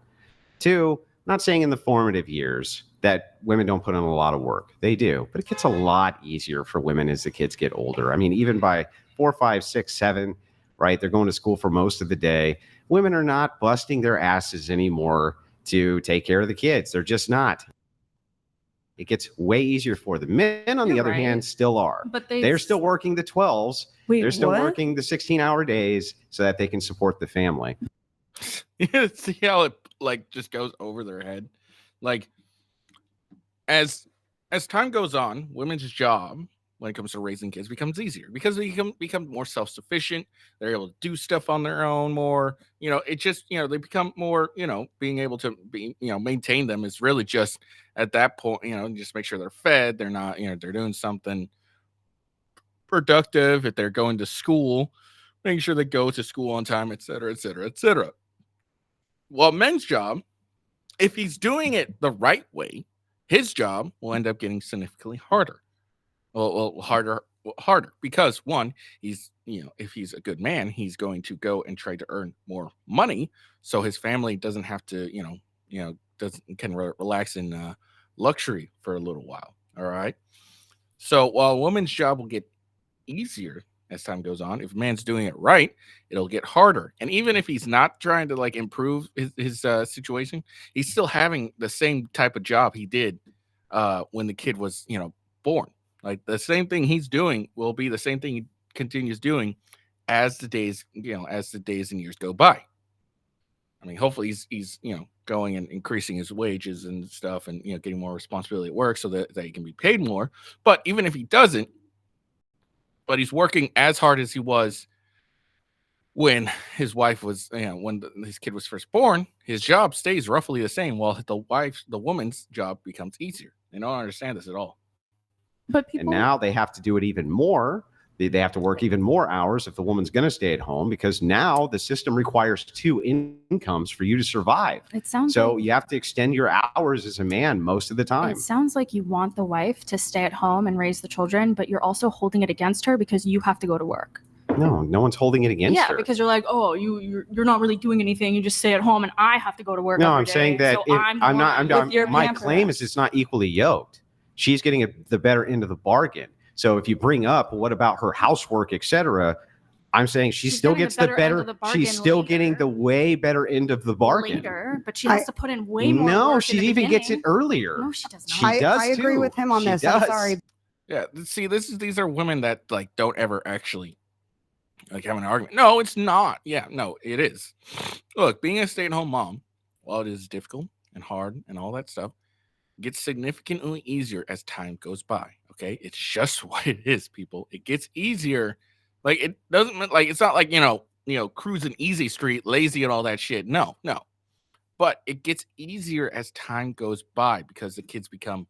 Two, not saying in the formative years that women don't put in a lot of work. They do, but it gets a lot easier for women as the kids get older. I mean, even by 4, 5, 6, 7, right? They're going to school for most of the day. Women are not busting their asses anymore to take care of the kids. They're just not. It gets way easier for them. Men, on the other hand, still are. But they're still working the 12s. Wait, They're still what? working the 16-hour days so that they can support the family. See how it just goes over their head? Like as time goes on, women's job when it comes to raising kids becomes easier because they become more self-sufficient. They're able to do stuff on their own more. It just, they become more, being able to be, maintain them is really just at that point, just make sure they're fed. They're not, they're doing something productive. If they're going to school, making sure they go to school on time, et cetera, et cetera, et cetera. Well, men's job, if he's doing it the right way, his job will end up getting significantly harder. Well, harder because one, he's, if he's a good man, he's going to go and try to earn more money, so his family doesn't have to, can relax in luxury for a little while. All right. So while a woman's job will get easier as time goes on, if a man's doing it right, it'll get harder. And even if he's not trying to improve his situation, he's still having the same type of job he did when the kid was, born. Like the same thing he's doing will be the same thing he continues doing as the days, as the days and years go by. I mean, hopefully he's going and increasing his wages and stuff and, getting more responsibility at work so that he can be paid more. But even if he doesn't, but he's working as hard as he was when his wife was, when his kid was first born, his job stays roughly the same while the woman's job becomes easier. They don't understand this at all. But And now they have to do it even more. They have to work even more hours if the woman's going to stay at home, because now the system requires 2 incomes for you to survive. It sounds So like, you have to extend your hours as a man most of the time. it sounds like you want the wife to stay at home and raise the children, but you're also holding it against her because you have to go to work. No one's holding it against her. Because you're like, oh, you're not really doing anything. You just stay at home, and I have to go to work. No, every I'm saying day, that so my claim is it's not equally yoked. She's getting the better end of the bargain. So if you bring up, what about her housework, etc., I'm saying she still gets the better. She's still getting the way better end of the bargain. later, but she has to put in way more. No, work she in the even gets it beginning. earlier. No, she does not. She does I agree too. with him on She this. I'm does. sorry. Yeah, see, these are women that don't ever actually have an argument. No, it's not. Yeah, no, it is. Look, being a stay-at-home mom, while it is difficult and hard and all that stuff, gets significantly easier as time goes by. Okay, it's just what it is, people. It gets easier. Like it doesn't it's not like cruising easy street, lazy and all that shit. No. But it gets easier as time goes by because the kids become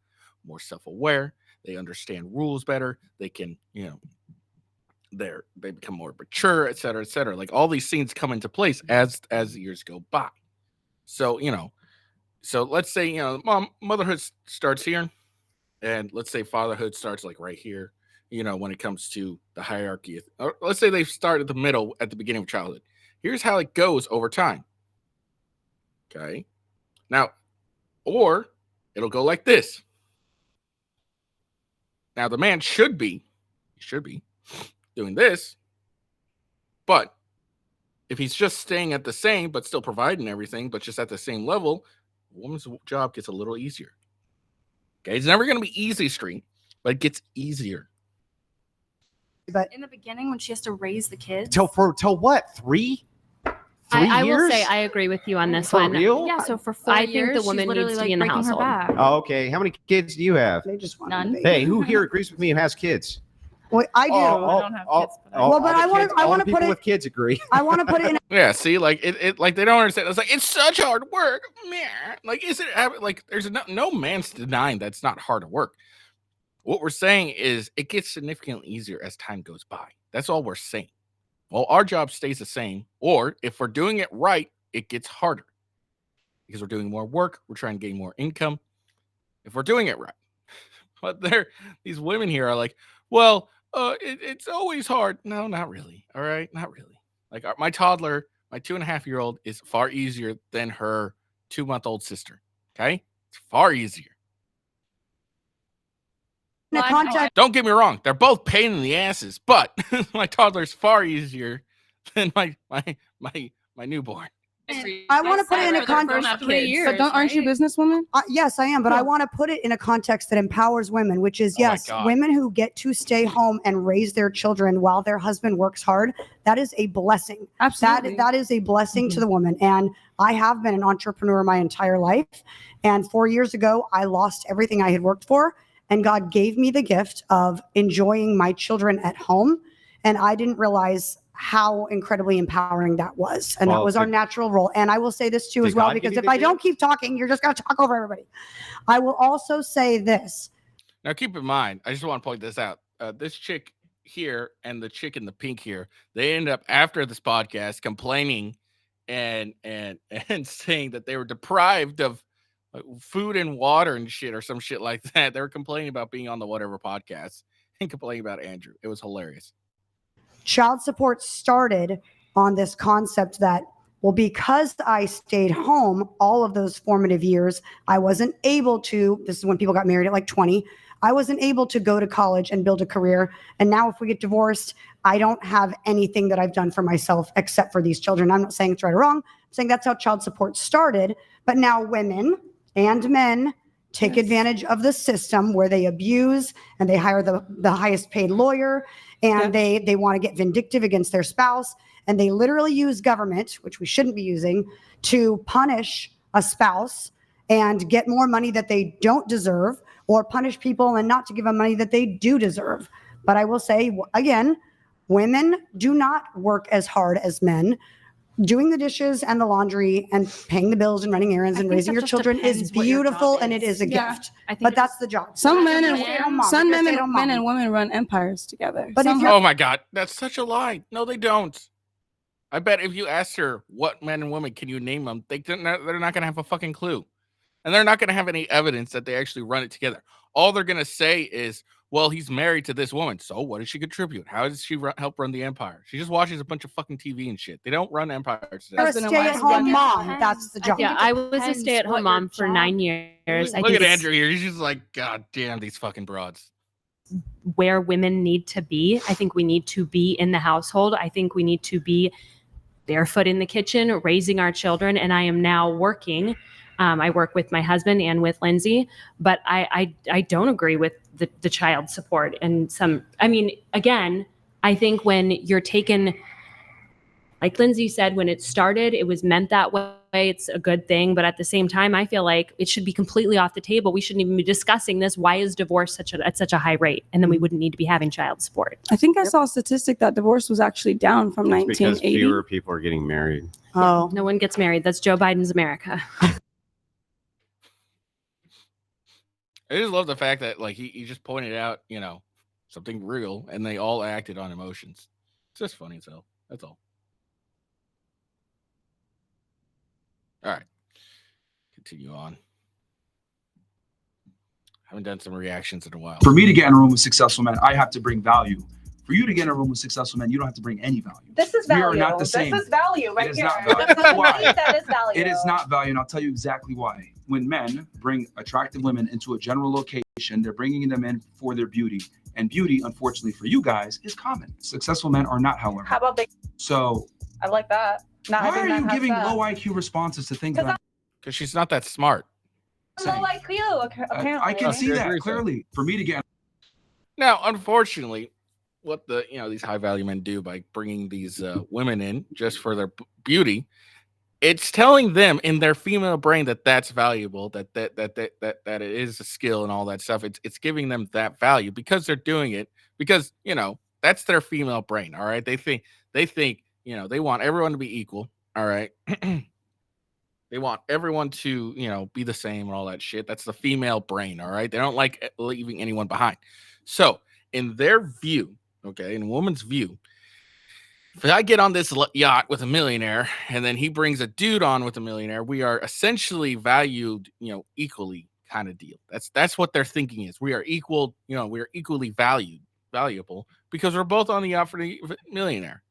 more self-aware. They understand rules better. They can, they become more mature, et cetera, et cetera. Like all these things come into place as the years go by. So, so let's say, motherhood starts here, and let's say fatherhood starts right here, when it comes to the hierarchy. Or let's say they start at the middle at the beginning of childhood. Here's how it goes over time. Okay. Now, or it'll go like this. Now, the man should be doing this, but if he's just staying at the same, but still providing everything, but just at the same level, a woman's job gets a little easier. Okay, it's never going to be easy stream, but it gets easier. But In the beginning, when she has to raise the kids. Till what? 3 I years? will say I agree with you on this For one. real? Yeah, so for 4 I years, think the she's woman literally needs to be in the breaking her household. back. Oh, okay. How many kids do you have? they just want None. Hey, who here agrees with me and has kids? Well, I do. I don't have kids, but I- Well, but I wanna- I all wanna the put people it- with kids agree. I want to put it in. Yeah, see, it they don't understand. It's it's such hard work. Man, is it there's no man's denying that's not hard work. What we're saying is it gets significantly easier as time goes by. That's all we're saying. Well, our job stays the same, or if we're doing it right, it gets harder because we're doing more work. We're trying to gain more income. If we're doing it right, but these women here are like, well, it's always hard. No, not really. All right, not really. Like my toddler, my 2.5-year-old, is far easier than her 2-month-old sister. Okay, it's far easier. In a context, Don't get me wrong; they're both pain in the asses, but my toddler's far easier than my newborn. I want to put it in a context. But aren't you businesswoman? Yes, I am, but I want to put it in a context that empowers women, which is, yes, God. women who get to stay home and raise their children while their husband works hard. That is a blessing. Absolutely. That is a blessing to the woman. And I have been an entrepreneur my entire life. And 4 years ago, I lost everything I had worked for. And God gave me the gift of enjoying my children at home. And I didn't realize how incredibly empowering that was. And Well, that was our did- natural role. And I will say this too did as well, God give because you if the I don't gift? keep talking, you're just going to talk over everybody. I will also say this. Now, keep in mind, I just want to point this out. This chick here and the chick in the pink here, they end up after this podcast complaining and saying that they were deprived of food and water and shit or some shit like that. They were complaining about being on the whatever podcast and complaining about Andrew. It was hilarious. Child support started on this concept that, well, because I stayed home all of those formative years, I wasn't able to, this is when people got married at like 20, I wasn't able to go to college and build a career. And now if we get divorced, I don't have anything that I've done for myself except for these children. I'm not saying it's right or wrong. I'm saying that's how child support started. But now women and men take advantage of the system where they abuse and they hire the highest paid lawyer and they want to get vindictive against their spouse. And they literally use government, which we shouldn't be using, to punish a spouse and get more money that they don't deserve, or punish people and not to give them money that they do deserve. But I will say, again, women do not work as hard as men. Doing the dishes and the laundry and paying the bills and running errands and raising your children is beautiful and it is a gift. But that's the job. Some men Stay-at-home mom. some You're a men stay-at-home mom. and women run empires together. But if Some- you're- Oh my God, that's such a lie. No, they don't. I bet if you asked her what men and women can you name them, they're not going to have a fucking clue. And they're not going to have any evidence that they actually run it together. All they're going to say is, well, he's married to this woman. So what does she contribute? How does she help run the empire? She just watches a bunch of fucking TV and shit. They don't run empires. You're a Husband and wife. stay-at-home mom. That's the job. Yeah, I was a stay-at-home mom for 9 years. I Look think at it's Andrew here. He's just like, God damn, these fucking broads. where women need to be. I think we need to be in the household. I think we need to be barefoot in the kitchen, raising our children. And I am now working. I work with my husband and with Lindsay, but I don't agree with the child support and some. I mean, again, I think when you're taken, like Lindsay said, when it started, it was meant that way. It's a good thing, but at the same time, I feel like it should be completely off the table. We shouldn't even be discussing this. Why is divorce at such a high rate? And then we wouldn't need to be having child support. I think I saw a statistic that divorce was actually down from It's because 1980. fewer people are getting married. Oh, No one gets married. That's Joe Biden's America. I just love the fact that like he just pointed out, something real, and they all acted on emotions. It's just funny as hell. That's all. All right. Continue on. Haven't done some reactions in a while. For me to get in a room with successful men, I have to bring value. For you to get in a room with successful men, you don't have to bring any value. This is We value. are not the same. This is value right It is here. not value. This is Why? that is value. It is not value, and I'll tell you exactly why. When men bring attractive women into a general location, they're bringing them in for their beauty. And beauty, unfortunately for you guys, is common. Successful men are not, however. How about big? So I like that. Not why every are man you has giving that. low IQ responses to things that Because she's not that smart. Low IQ, apparently. I can see I that agree, clearly. For me to get Now, unfortunately, what these high value men do by bringing these women in just for their beauty, it's telling them in their female brain that that's valuable, that it is a skill and all that stuff. It's giving them that value because they're doing it because that's their female brain. All right, they think they want everyone to be equal. All right. They want everyone to, be the same and all that shit. That's the female brain, all right? They don't like leaving anyone behind. So, in their view, okay, in a woman's view, if I get on this yacht with a millionaire and then he brings a dude on with a millionaire, we are essentially valued, equally kind of deal. That's what their thinking is. We are equal, we are equally valuable because we're both on the yacht for the millionaire.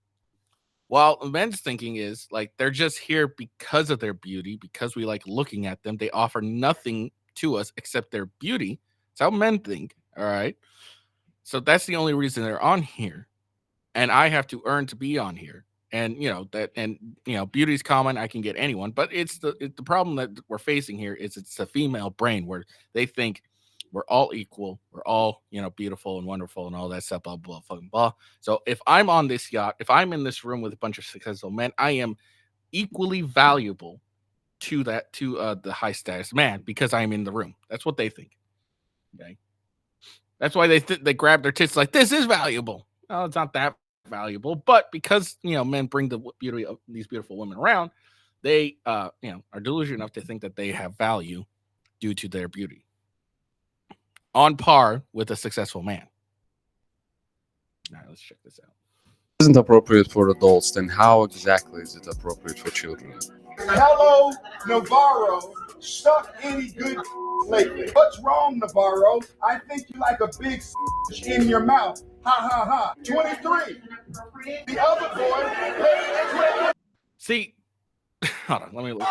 While men's thinking is like they're just here because of their beauty, because we like looking at them. They offer nothing to us except their beauty. That's how men think. All right. So that's the only reason they're on here. And I have to earn to be on here. And beauty's common. I can get anyone. But it's the problem that we're facing here is it's the female brain where they think we're all equal. We're all, beautiful and wonderful and all that stuff, blah, blah, fucking blah. So if I'm on this yacht, if I'm in this room with a bunch of successful men, I am equally valuable to the high status man because I'm in the room. That's what they think. Okay. That's why they grab their tits like, this is valuable. No, it's not that valuable. But because, men bring the beauty of these beautiful women around, they, are delusional enough to think that they have value due to their beauty. On par with a successful man. All right, let's check this out. Isn't appropriate for adults, then how exactly is it appropriate for children? Hello, Navarro. Suck any good lately. What's wrong, Navarro? I think you like a big in your mouth. Ha ha ha. 23. The other boy. See, hold on, let me look.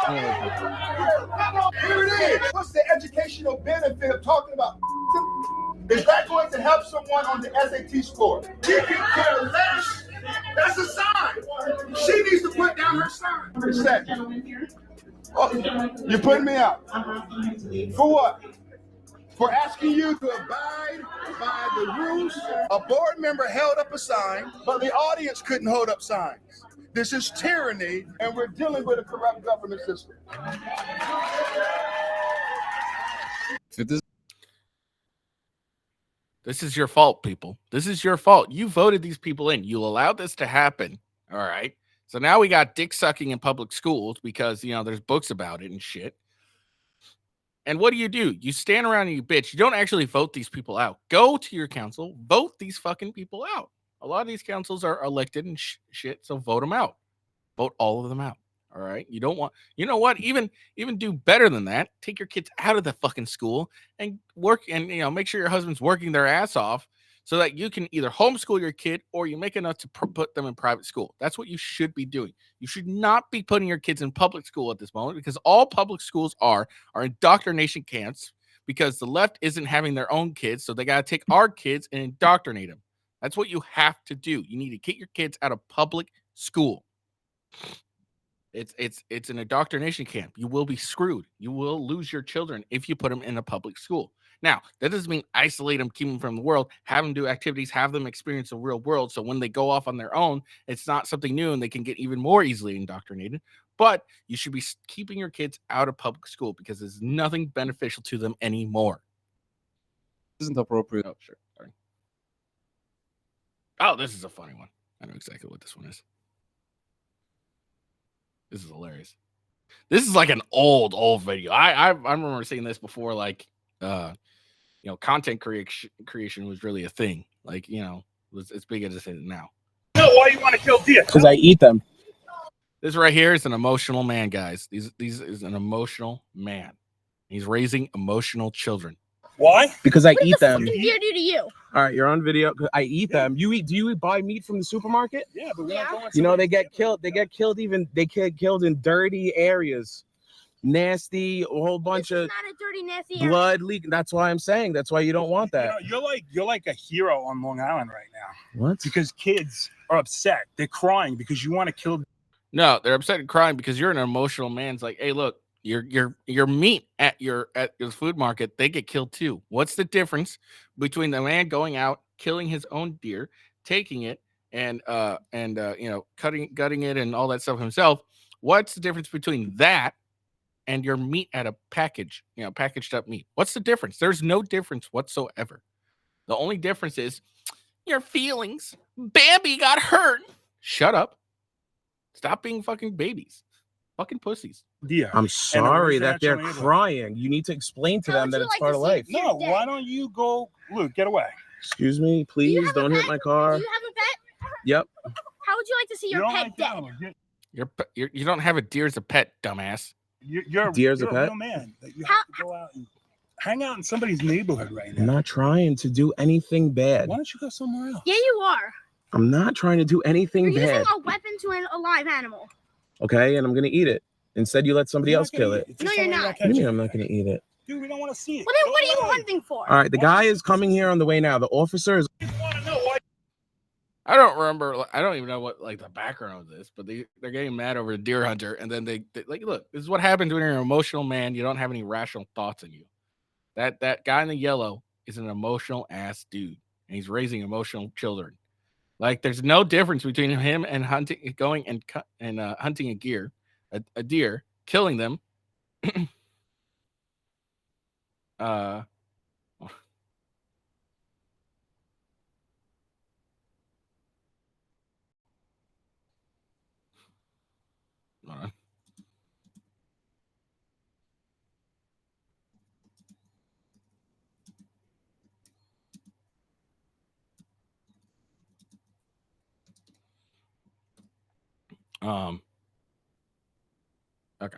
Here it is. What's the educational benefit of talking about? Is that going to help someone on the SAT score? She can care less. That's a sign. She needs to put down her sign. For a second. Oh, you're putting me out. For what? For asking you to abide by the rules. A board member held up a sign, but the audience couldn't hold up signs. This is tyranny, and we're dealing with a corrupt government system. This is your fault, people. This is your fault. You voted these people in. You allowed this to happen. All right. So now we got dick sucking in public schools because, there's books about it and shit. And what do? You stand around and you bitch. You don't actually vote these people out. Go to your council, vote these fucking people out. A lot of these councils are elected and shit, so vote them out. Vote all of them out. All right. You don't want, what? Even do better than that. Take your kids out of the fucking school and work and, make sure your husband's working their ass off so that you can either homeschool your kid or you make enough to put them in private school. That's what you should be doing. You should not be putting your kids in public school at this moment because all public schools are indoctrination camps because the left isn't having their own kids. So they got to take our kids and indoctrinate them. That's what you have to do. You need to get your kids out of public school. It's an indoctrination camp. You will be screwed. You will lose your children if you put them in a public school. Now, that doesn't mean isolate them, keep them from the world, have them do activities, have them experience the real world. So when they go off on their own, it's not something new and they can get even more easily indoctrinated. But you should be keeping your kids out of public school because there's nothing beneficial to them anymore. Isn't appropriate. Oh, sure. Sorry. Oh, this is a funny one. I know exactly what this one is. This is hilarious. This is like an old video. I remember seeing this before, like, content creation was really a thing. Like, was as big as it is now. No, why you want to kill deer? Because I eat them. This right here is an emotional man, guys. These is an emotional man. He's raising emotional children. Why? Because I eat them. What does deer do to you? All right, you're on video. I eat them. Do you buy meat from the supermarket? Yeah, but we're not going. They get killed. They get killed in dirty areas. Nasty, a whole bunch of not a dirty, nasty blood leaking. That's why I'm saying. That's why you don't want that. You're like a hero on Long Island right now. What? Because kids are upset. They're crying because you want to kill. No, they're upset and crying because you're an emotional man. It's like, hey, look, your meat at your food market, they get killed too. What's the difference between the man going out, killing his own deer, taking it and gutting it and all that stuff himself? What's the difference between that and your meat at a packaged up meat? What's the difference? There's no difference whatsoever. The only difference is your feelings. Bambi got hurt. Shut up. Stop being fucking babies. Fucking pussies. Deer. I'm in a sorry that they're residential neighborhood. crying. You need to explain to them that it's part of life. No, why don't you go, Luke? Get away. Excuse me, please don't hit my car. Do you have a pet? Yep. How would you like to see You your don't pet like dead? animals. You don't have a deer as a pet, dumbass. You're Deer's a you're pet? real man. That you have to go out and hang out in somebody's neighborhood right I'm now. not trying to do anything bad. Why don't you go somewhere else? Yeah, you are. I'm not trying to do anything You're bad. using a weapon to an alive animal. Okay, and I'm gonna eat it. Instead, you let somebody You're else not gonna kill eat it. It's No, just you're somebody not. that What do you catches mean I'm it. not gonna eat it? Dude, we don't want to see it. Well, then Go what are you away. hunting for? All right, the guy is coming here on the way now. The officer is. I don't remember. I don't even know what like the background of this, but they're getting mad over a deer hunter, and then they like, look, this is what happens when you're an emotional man. You don't have any rational thoughts in you. That guy in the yellow is an emotional ass dude, and he's raising emotional children. Like, there's no difference between him and going and hunting a deer, killing them. Hold on. Okay.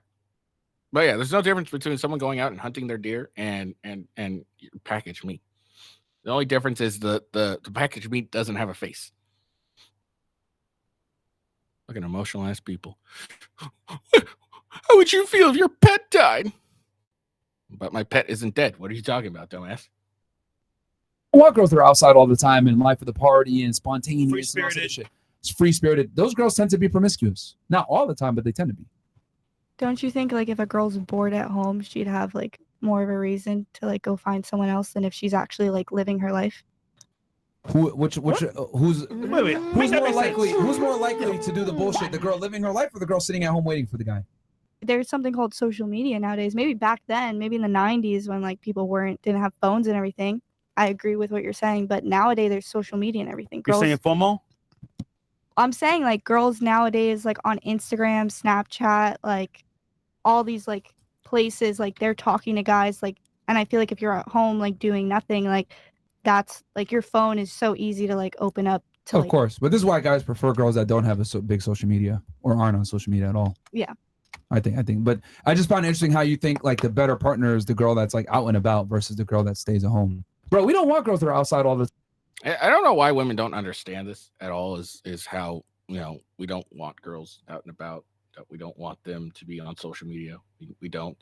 But yeah, there's no difference between someone going out and hunting their deer and packaged meat. The only difference is the packaged meat doesn't have a face. Fucking emotional ass people. How would you feel if your pet died? But my pet isn't dead. What are you talking about, dumbass? What girls are outside all the time and life of the party and spontaneous and all sorts of shit. It's free spirited. Those girls tend to be promiscuous. Not all the time, but they tend to be. Don't you think like if a girl's bored at home, she'd have like more of a reason to like go find someone else than if she's actually like living her life? Who's more likely? Who's more likely to do the bullshit? The girl living her life or the girl sitting at home waiting for the guy? There's something called social media nowadays. Maybe back then, maybe in the 90s when like people didn't have phones and everything. I agree with what you're saying, but nowadays there's social media and everything. You're saying FOMO? I'm saying like girls nowadays like on Instagram, Snapchat, like all these like places, like they're talking to guys like, and I feel like if you're at home like doing nothing, like that's like your phone is so easy to like open up to. Of course, but this is why guys prefer girls that don't have a big social media or aren't on social media at all. Yeah. I think, but I just found it interesting how you think like the better partner is the girl that's like out and about versus the girl that stays at home. Bro, we don't want girls that are outside all the time. I don't know why women don't understand this at all. Is how, you know, we don't want girls out and about. That we don't want them to be on social media. We don't.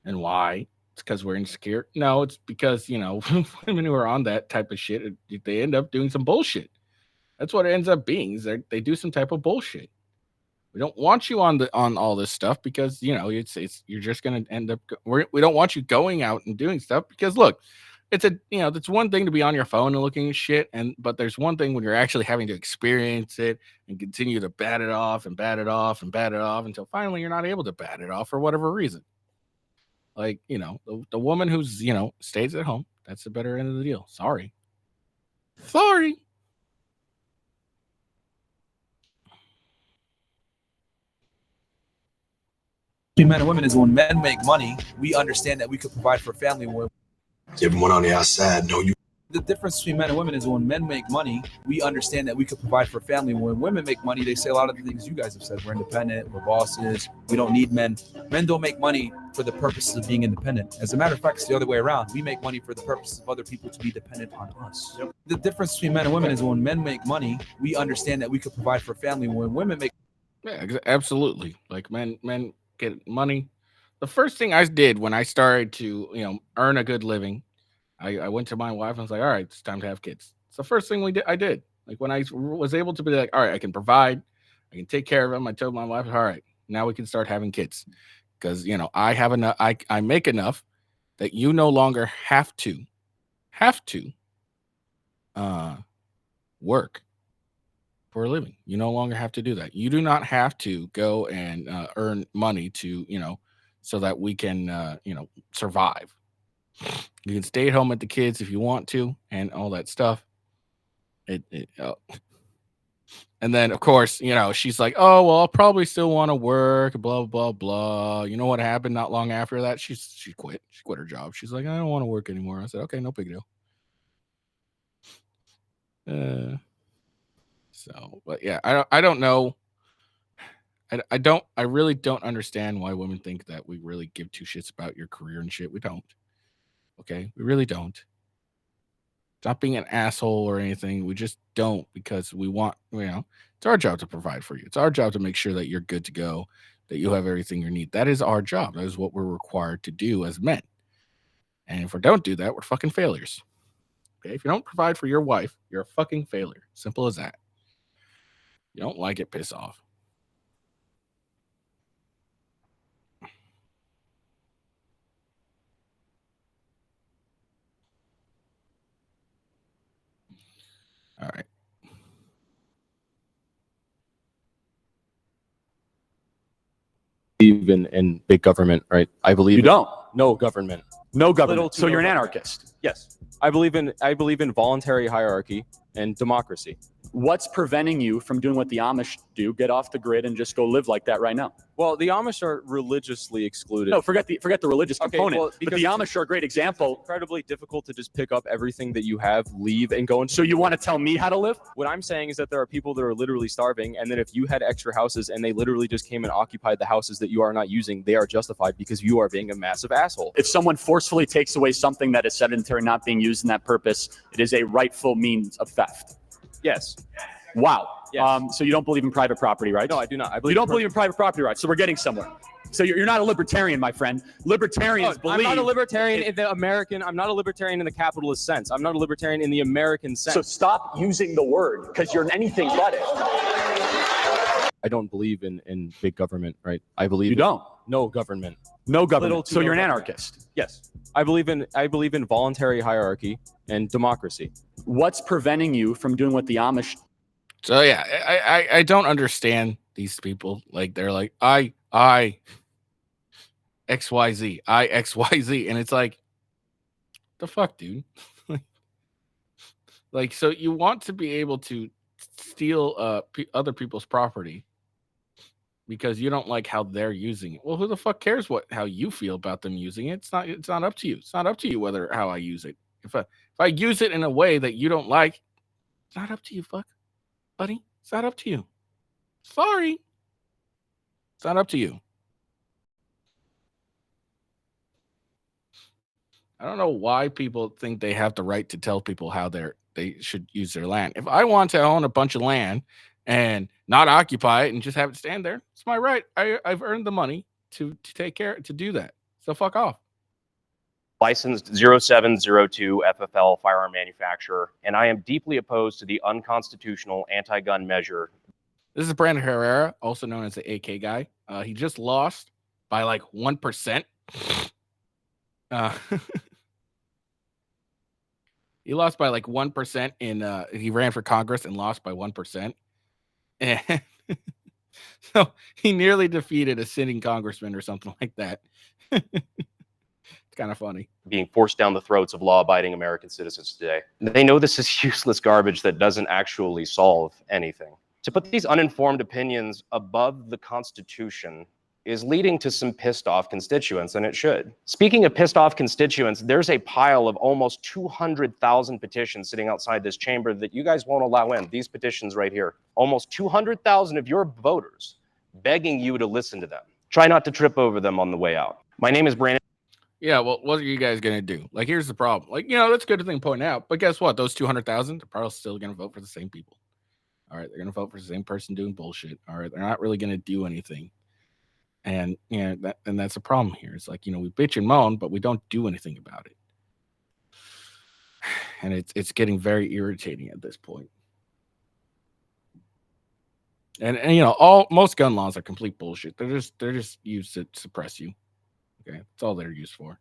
And why? It's because we're insecure. No, it's because, you know, women who are on that type of shit, they end up doing some bullshit. That's what it ends up being. Is they do some type of bullshit. We don't want you on all this stuff because, you know, it's you're just gonna end up. We don't want you going out and doing stuff because look, it's one thing to be on your phone and looking at shit, but there's one thing when you're actually having to experience it and continue to bat it off and bat it off and bat it off until finally you're not able to bat it off for whatever reason. Like, you know, the woman who's, you know, stays at home, that's the better end of the deal. Sorry. Between men and women is when men make money, we understand that we could provide for a family. Everyone on the outside know you. The difference between men and women is when men make money, we understand that we could provide for a family. When women make money, they say a lot of the things you guys have said. We're independent, we're bosses, we don't need men. Men don't make money for the purposes of being independent. As a matter of fact, it's the other way around. We make money for the purposes of other people to be dependent on us. Yep. The difference between men and women is when men make money, we understand that we could provide for a family. When women make Absolutely. Like men get money. The first thing I did when I started to, you know, earn a good living, I went to my wife and was like, all right, it's time to have kids. It's the first thing I did. Like when I was able to be like, all right, I can provide, I can take care of them. I told my wife, all right, now we can start having kids. Because, you know, I have enough, I make enough that you no longer have to work for a living. You no longer have to do that. You do not have to go and earn money to, you know, so that we can, you know, survive. You can stay at home with the kids if you want to and all that stuff. And then, of course, she's like, oh, well, I'll probably still want to work, blah, blah, blah. You know what happened not long after that? She quit. She quit her job. She's like, I don't want to work anymore. I said, okay, no big deal. But yeah, I don't know. I really don't understand why women think that we really give two shits about your career and shit. We don't. Okay? We really don't. Stop being an asshole or anything. We just don't, because we want, it's our job to provide for you. It's our job to make sure that you're good to go, that you have everything you need. That is our job. That is what we're required to do as men. And if we don't do that, we're fucking failures. Okay? If you don't provide for your wife, you're a fucking failure. Simple as that. You don't like it, piss off. All right. Believe in big government, right? I believe You don't. no government. No government. Little to So no you're an government. anarchist. Yes. I believe in voluntary hierarchy and democracy. What's preventing you from doing what the Amish do? Get off the grid and just go live like that right now. Well, the Amish are religiously excluded. No, forget the religious Okay, component. well, but because the Amish are a great example. It's incredibly difficult to just pick up everything that you have, leave, and go. So you want to tell me how to live? What I'm saying is that there are people that are literally starving, and then if you had extra houses and they literally just came and occupied the houses that you are not using, they are justified because you are being a massive asshole. If someone forcefully takes away something that is sedentary, not being used in that purpose, it is a rightful means of theft. Yes. Wow. Yes. So you don't believe in private property rights? No, I do not. I You don't believe in private property rights. So we're getting somewhere. So you're not a libertarian, my friend. Libertarians believe. I'm not a libertarian in the American. I'm not a libertarian in the capitalist sense. I'm not a libertarian in the American sense. So stop using the word, because you're anything but it. I don't believe in big government, right? I believe You don't. no government. No government. Little to So no you're an government. anarchist. Yes. I believe in voluntary hierarchy and democracy. What's preventing you from doing what the Amish? So yeah, I don't understand these people. Like, they're like, I XYZ, I XYZ, and it's like, the fuck, dude. Like, so you want to be able to steal other people's property because you don't like how they're using it. Well, who the fuck cares how you feel about them using it? It's not up to you. It's not up to you how I use it. If I use it in a way that you don't like, it's not up to you, fuck. Buddy, it's not up to you. Sorry. It's not up to you. I don't know why people think they have the right to tell people how they should use their land. If I want to own a bunch of land and not occupy it and just have it stand there, it's my right. I've earned the money to do that. So fuck off. Licensed 0702 FFL firearm manufacturer, and I am deeply opposed to the unconstitutional anti-gun measure. This is Brandon Herrera, also known as the AK guy. He just lost by like 1%. He lost by like 1% in he ran for Congress and lost by 1%. And so he nearly defeated a sitting congressman or something like that. It's kind of funny. Being forced down the throats of law-abiding American citizens today. They know this is useless garbage that doesn't actually solve anything. To put these uninformed opinions above the Constitution is leading to some pissed off constituents, and it should. Speaking of pissed off constituents, there's a pile of almost 200,000 petitions sitting outside this chamber that you guys won't allow in. These petitions right here. Almost 200,000 of your voters begging you to listen to them. Try not to trip over them on the way out. My name is Brandon. Yeah, well, what are you guys going to do? Like, here's the problem. Like, that's a good thing to point out. But guess what? Those 200,000, they're probably still going to vote for the same people. All right, they're going to vote for the same person doing bullshit. All right, they're not really going to do anything. And, that's a problem here. It's like, we bitch and moan, but we don't do anything about it. And it's getting very irritating at this point. And most gun laws are complete bullshit. They're just used to suppress you. Okay, that's all they're used for.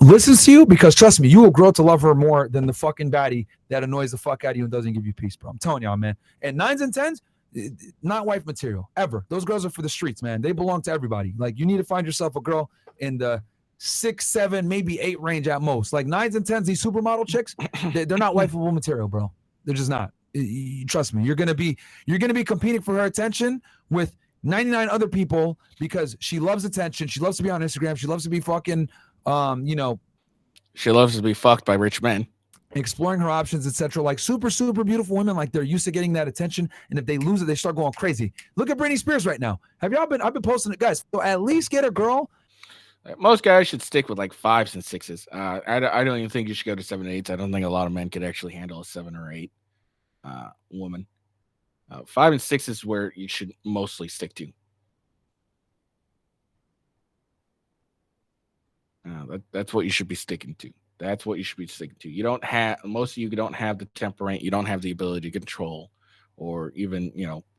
Listens to you because trust me, you will grow to love her more than the fucking baddie that annoys the fuck out of you and doesn't give you peace, bro. I'm telling y'all, man. And 9s and 10s, not wife material ever. Those girls are for the streets, man. They belong to everybody. Like, you need to find yourself a girl in the 6, 7, maybe 8 range at most. Like 9s and 10s, these supermodel chicks, they're not wifeable material, bro. They're just not. Trust me. You're gonna be competing for her attention with 99 other people because she loves attention. She loves to be on Instagram. She loves to be fucking, she loves to be fucked by rich men. Exploring her options, etc. Like super, super beautiful women, like they're used to getting that attention, and if they lose it, they start going crazy. Look at Britney Spears right now. I've been posting it, guys. So at least get a girl. Most guys should stick with like 5s and 6s. I don't even think you should go to 7 and 8s. I don't think a lot of men could actually handle a 7 or 8 woman. 5 and 6 is where you should mostly stick to. That's what you should be sticking to. That's what you should be sticking to. You don't have, most of you don't have the temperament. You don't have the ability to control or even,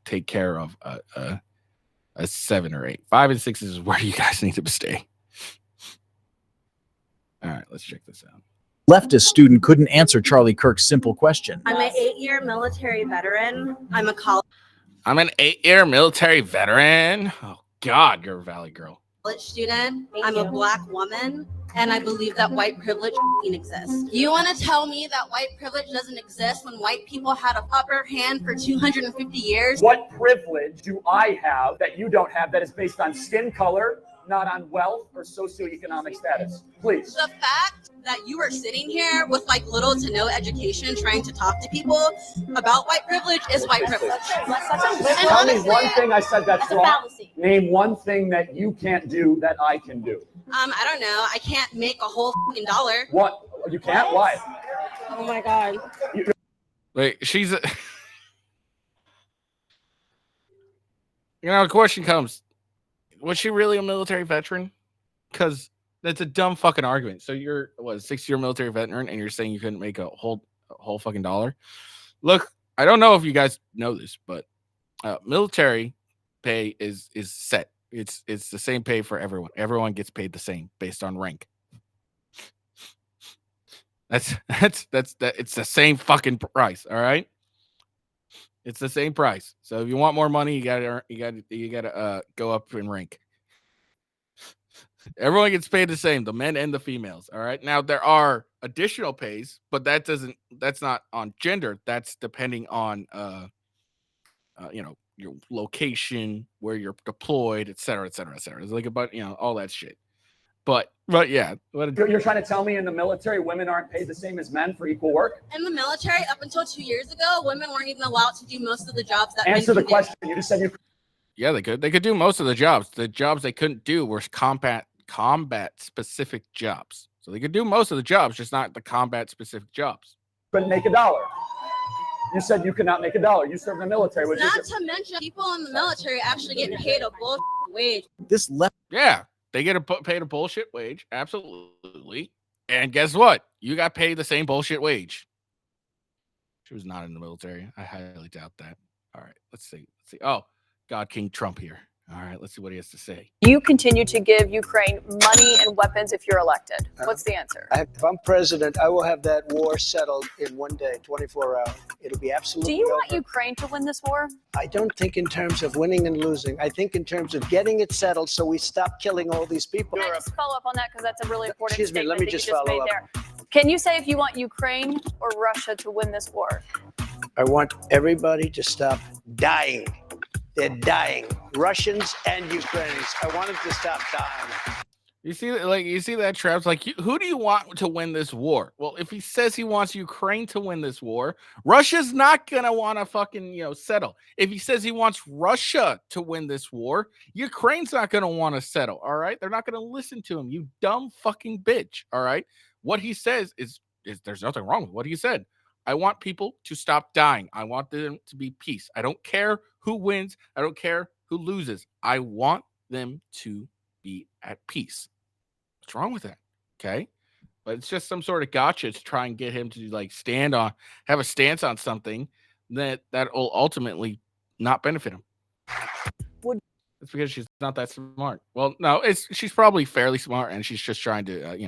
take care of a 7 or 8. 5 and 6 is where you guys need to stay. All right, let's check this out. Leftist student couldn't answer Charlie Kirk's simple question. I'm an 8-year military veteran. I'm an 8-year military veteran. Oh, God, you're a Valley girl. college student. I'm a Black woman. And I believe that white privilege exists. You want to tell me that white privilege doesn't exist when white people had an upper hand for 250 years? What privilege do I have that you don't have that is based on skin color, not on wealth or socioeconomic status? Please. The fact that you are sitting here with like little to no education trying to talk to people about white privilege is white privilege. Tell me one thing I said that's wrong. Name one thing that you can't do that I can do. I don't know. I can't make a whole $1. What? You can't? Why? Oh my God. Wait, she's a... the question comes, was she really a military veteran? Because that's a dumb fucking argument. So you're, what, a 6-year military veteran, and you're saying you couldn't make a whole fucking $1? Look, I don't know if you guys know this, but military pay is set. It's the same pay for everyone. Everyone gets paid the same based on rank. That's it's the same fucking price. All right, it's the same price. So if you want more money, you gotta go up in rank. Everyone gets paid the same, the men and the females. All right. Now there are additional pays, but that's not on gender. That's depending on your location, where you're deployed, et cetera, et cetera, et cetera. It's like about, all that shit. But yeah. You're trying to tell me in the military, women aren't paid the same as men for equal work? In the military, up until 2 years ago, women weren't even allowed to do most of the jobs that Answer men the question. You just said you. Yeah, they could. They could do most of the jobs. The jobs they couldn't do were combat specific jobs. So they could do most of the jobs, just not the combat specific jobs. Couldn't make $1. You said you could not make $1. You serve in the military. Not to mention, people in the military actually get paid a bullshit wage. This left. Yeah, they get paid a bullshit wage. Absolutely. And guess what? You got paid the same bullshit wage. She was not in the military. I highly doubt that. All right, let's see. Oh, God, King Trump here. All right, let's see what he has to say. You continue to give Ukraine money and weapons if you're elected. What's the answer? If I'm president, I will have that war settled in one day, 24 hours. It'll be absolutely Do you want over. Ukraine to win this war? I don't think in terms of winning and losing. I think in terms of getting it settled so we stop killing all these people. Can I just follow up on that because that's a really important Excuse me, statement let me that just you just follow made up. there. Can you say if you want Ukraine or Russia to win this war? I want everybody to stop dying. They're dying. Russians and Ukrainians. I want them to stop dying. You see that, Travis? Like, who do you want to win this war? Well, if he says he wants Ukraine to win this war, Russia's not gonna want to fucking settle. If he says he wants Russia to win this war, Ukraine's not gonna want to settle. All right, they're not gonna listen to him. You dumb fucking bitch. All right, what he says is there's nothing wrong with what he said. I want people to stop dying. I want them to be peace. I don't care who wins. I don't care who loses. I want them to be at peace. What's wrong with that? Okay. But it's just some sort of gotcha to try and get him to have a stance on something that will ultimately not benefit him. It's because she's not that smart. Well, no, she's probably fairly smart, and she's just trying to,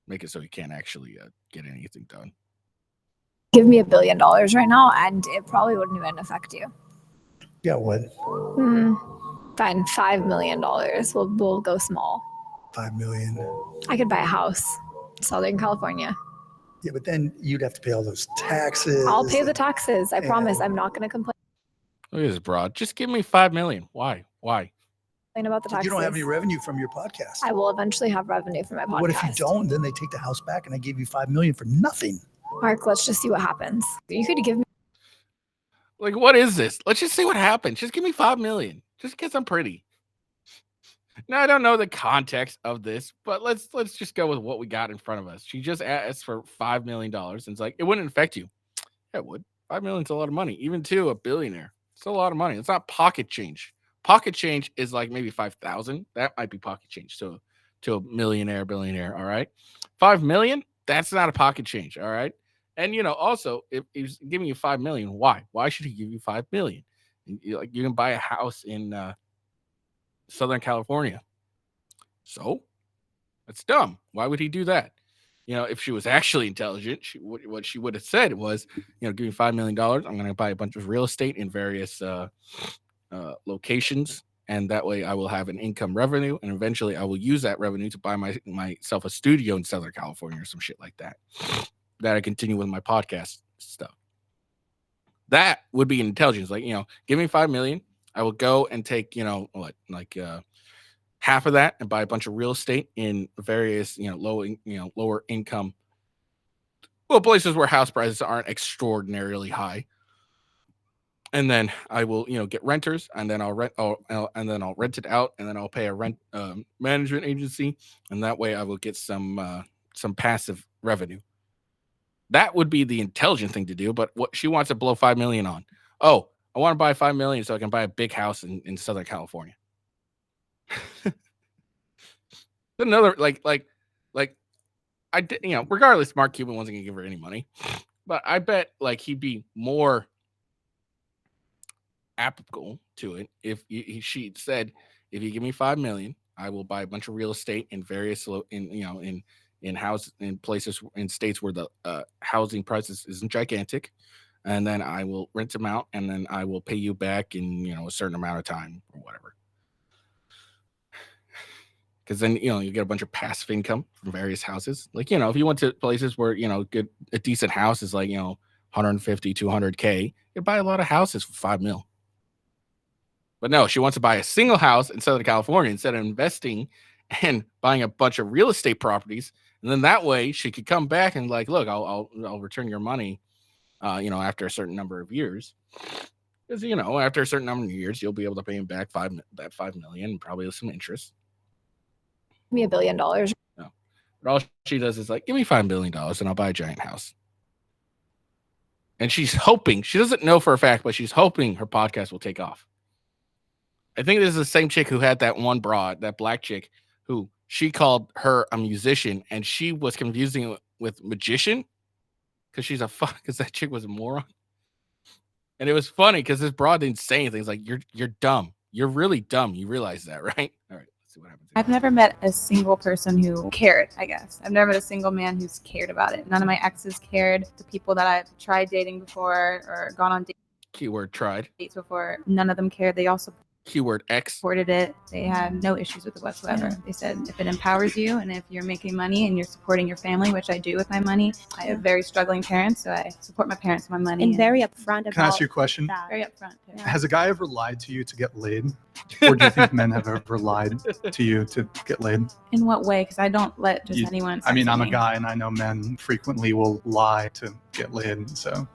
make it so he can't actually get anything done. Give me $1 billion right now, and it probably wouldn't even affect you. Yeah, what? Fine, $5 million. We'll go small. 5 million. I could buy a house, Southern California. Yeah, but then you'd have to pay all those taxes. I'll pay the taxes. I and- promise. I'm not going to complain Look at this broad. Just give me 5 million. Why? about the taxes. You don't have any revenue from your podcast. I will eventually have revenue from my podcast. What if you don't? Then they take the house back and I gave you 5 million for nothing. Mark, let's just see what happens. You could give me. Like, what is this? Let's just see what happens. Just give me 5 million. Just because I'm pretty. Now, I don't know the context of this, but let's just go with what we got in front of us. She just asked for $5 million, and it's like, it wouldn't affect you. Yeah, it would. 5 million's a lot of money, even to a billionaire. It's a lot of money. It's not pocket change. Pocket change is like maybe 5,000. That might be pocket change to a millionaire, billionaire. All right, 5 million. That's not a pocket change. All right, and also if he's giving you 5 million, why? Why should he give you 5 million? You can buy a house in Southern California. So that's dumb. Why would he do that? If she was actually intelligent, what she would have said was, give me $5 million. I'm going to buy a bunch of real estate in various locations, and that way I will have an income revenue, and eventually I will use that revenue to buy myself a studio in Southern California or some shit like that. That I continue with my podcast stuff. That would be intelligence. Like, give me 5 million. I will go and take, half of that and buy a bunch of real estate in various, lower income, places where house prices aren't extraordinarily high. And then I will, get renters, and then I'll rent it out, and then I'll pay a rent management agency, and that way I will get some passive revenue. That would be the intelligent thing to do. But what she wants to blow 5 million on. Oh, I want to buy 5 million so I can buy a big house in Southern California. Another like I did, regardless, Mark Cuban wasn't gonna give her any money, but I bet he'd be more applicable to it if she said, if you give me 5 million, I will buy a bunch of real estate in various in places in states where the housing prices isn't gigantic, and then I will rent them out, and then I will pay you back in a certain amount of time or whatever. Because then you get a bunch of passive income from various houses. Like, if you went to places where a decent house is like 150, 200K, you'd buy a lot of houses for 5 mil. But no, she wants to buy a single house in Southern California instead of investing and buying a bunch of real estate properties. And then that way she could come back and look, I'll return your money, after a certain number of years. Because after a certain number of years, you'll be able to pay him back that 5 million, and probably with some interest. Give me $1 billion. No, but all she does is give me $5 billion, and I'll buy a giant house. And she's hoping, she doesn't know for a fact, but she's hoping her podcast will take off. I think this is the same chick who had that one broad, that black chick, who she called her a musician, and she was confusing it with magician because because that chick was a moron. And it was funny because this broad didn't say anything. It's like, you're dumb. You're really dumb. You realize that, right? All right, let's see what happens. I've never met a single person who cared, I guess. I've never met a single man who's cared about it. None of my exes cared. The people that I've tried dating before or gone on Keyword tried. dates before, none of them cared. They also Keyword X. supported it. They had no issues with it whatsoever. They said, if it empowers you and if you're making money and you're supporting your family, which I do with my money. I have very struggling parents, so I support my parents with my money. And very upfront Can I ask you a question? Very upfront. Yeah. Has a guy ever lied to you to get laid? Or do you think men have ever lied to you to get laid? In what way? Because I don't let just anyone. I mean, sex I'm a me. guy and I know men frequently will lie to get laid. So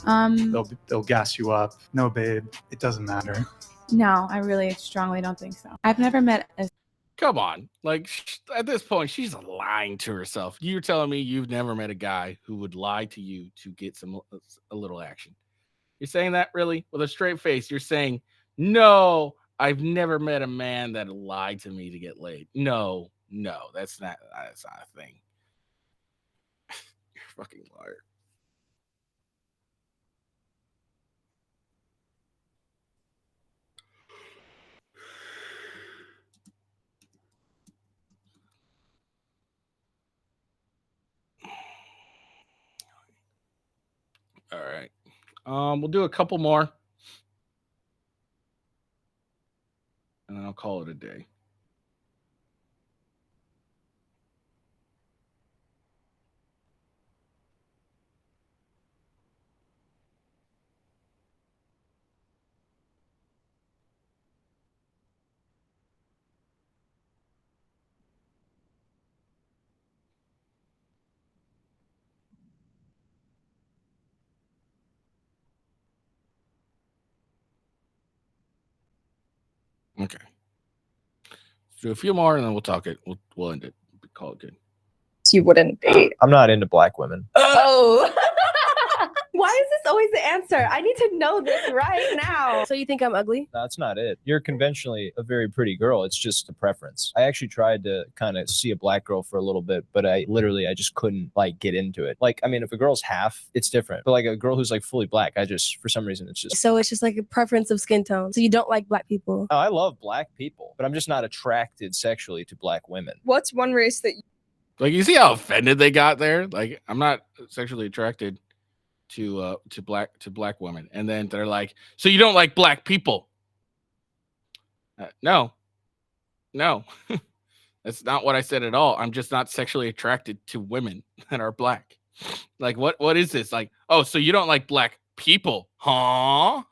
they'll gas you up. No, babe, it doesn't matter. No, I really strongly don't think so. I've never met a Come on. At this point, she's lying to herself. You're telling me you've never met a guy who would lie to you to get a little action. You're saying that really? With a straight face, you're saying, no, I've never met a man that lied to me to get laid. No, that's not a thing. You're a fucking liar. All right. We'll do a couple more. And then I'll call it a day. Okay. Let's do a few more and then we'll talk it. We'll end it. Call it good. You wouldn't date. I'm not into black women. Oh. Why is this always the answer? I need to know this right now. So you think I'm ugly? That's not it. You're conventionally a very pretty girl. It's just a preference. I actually tried to kind of see a black girl for a little bit, but I just couldn't like get into it. Like, I mean, if a girl's half, it's different. But like a girl who's like fully black, for some reason, it's just. So it's just like a preference of skin tone. So you don't like black people? Oh, I love black people, but I'm just not attracted sexually to black women. What's one race that Like, you see how offended they got there? Like, I'm not sexually attracted to black women, and then they're like, so you don't like black people? No, that's not what I said at all. I'm just not sexually attracted to women that are black. Like, what is this? Like, oh, so you don't like black people, huh?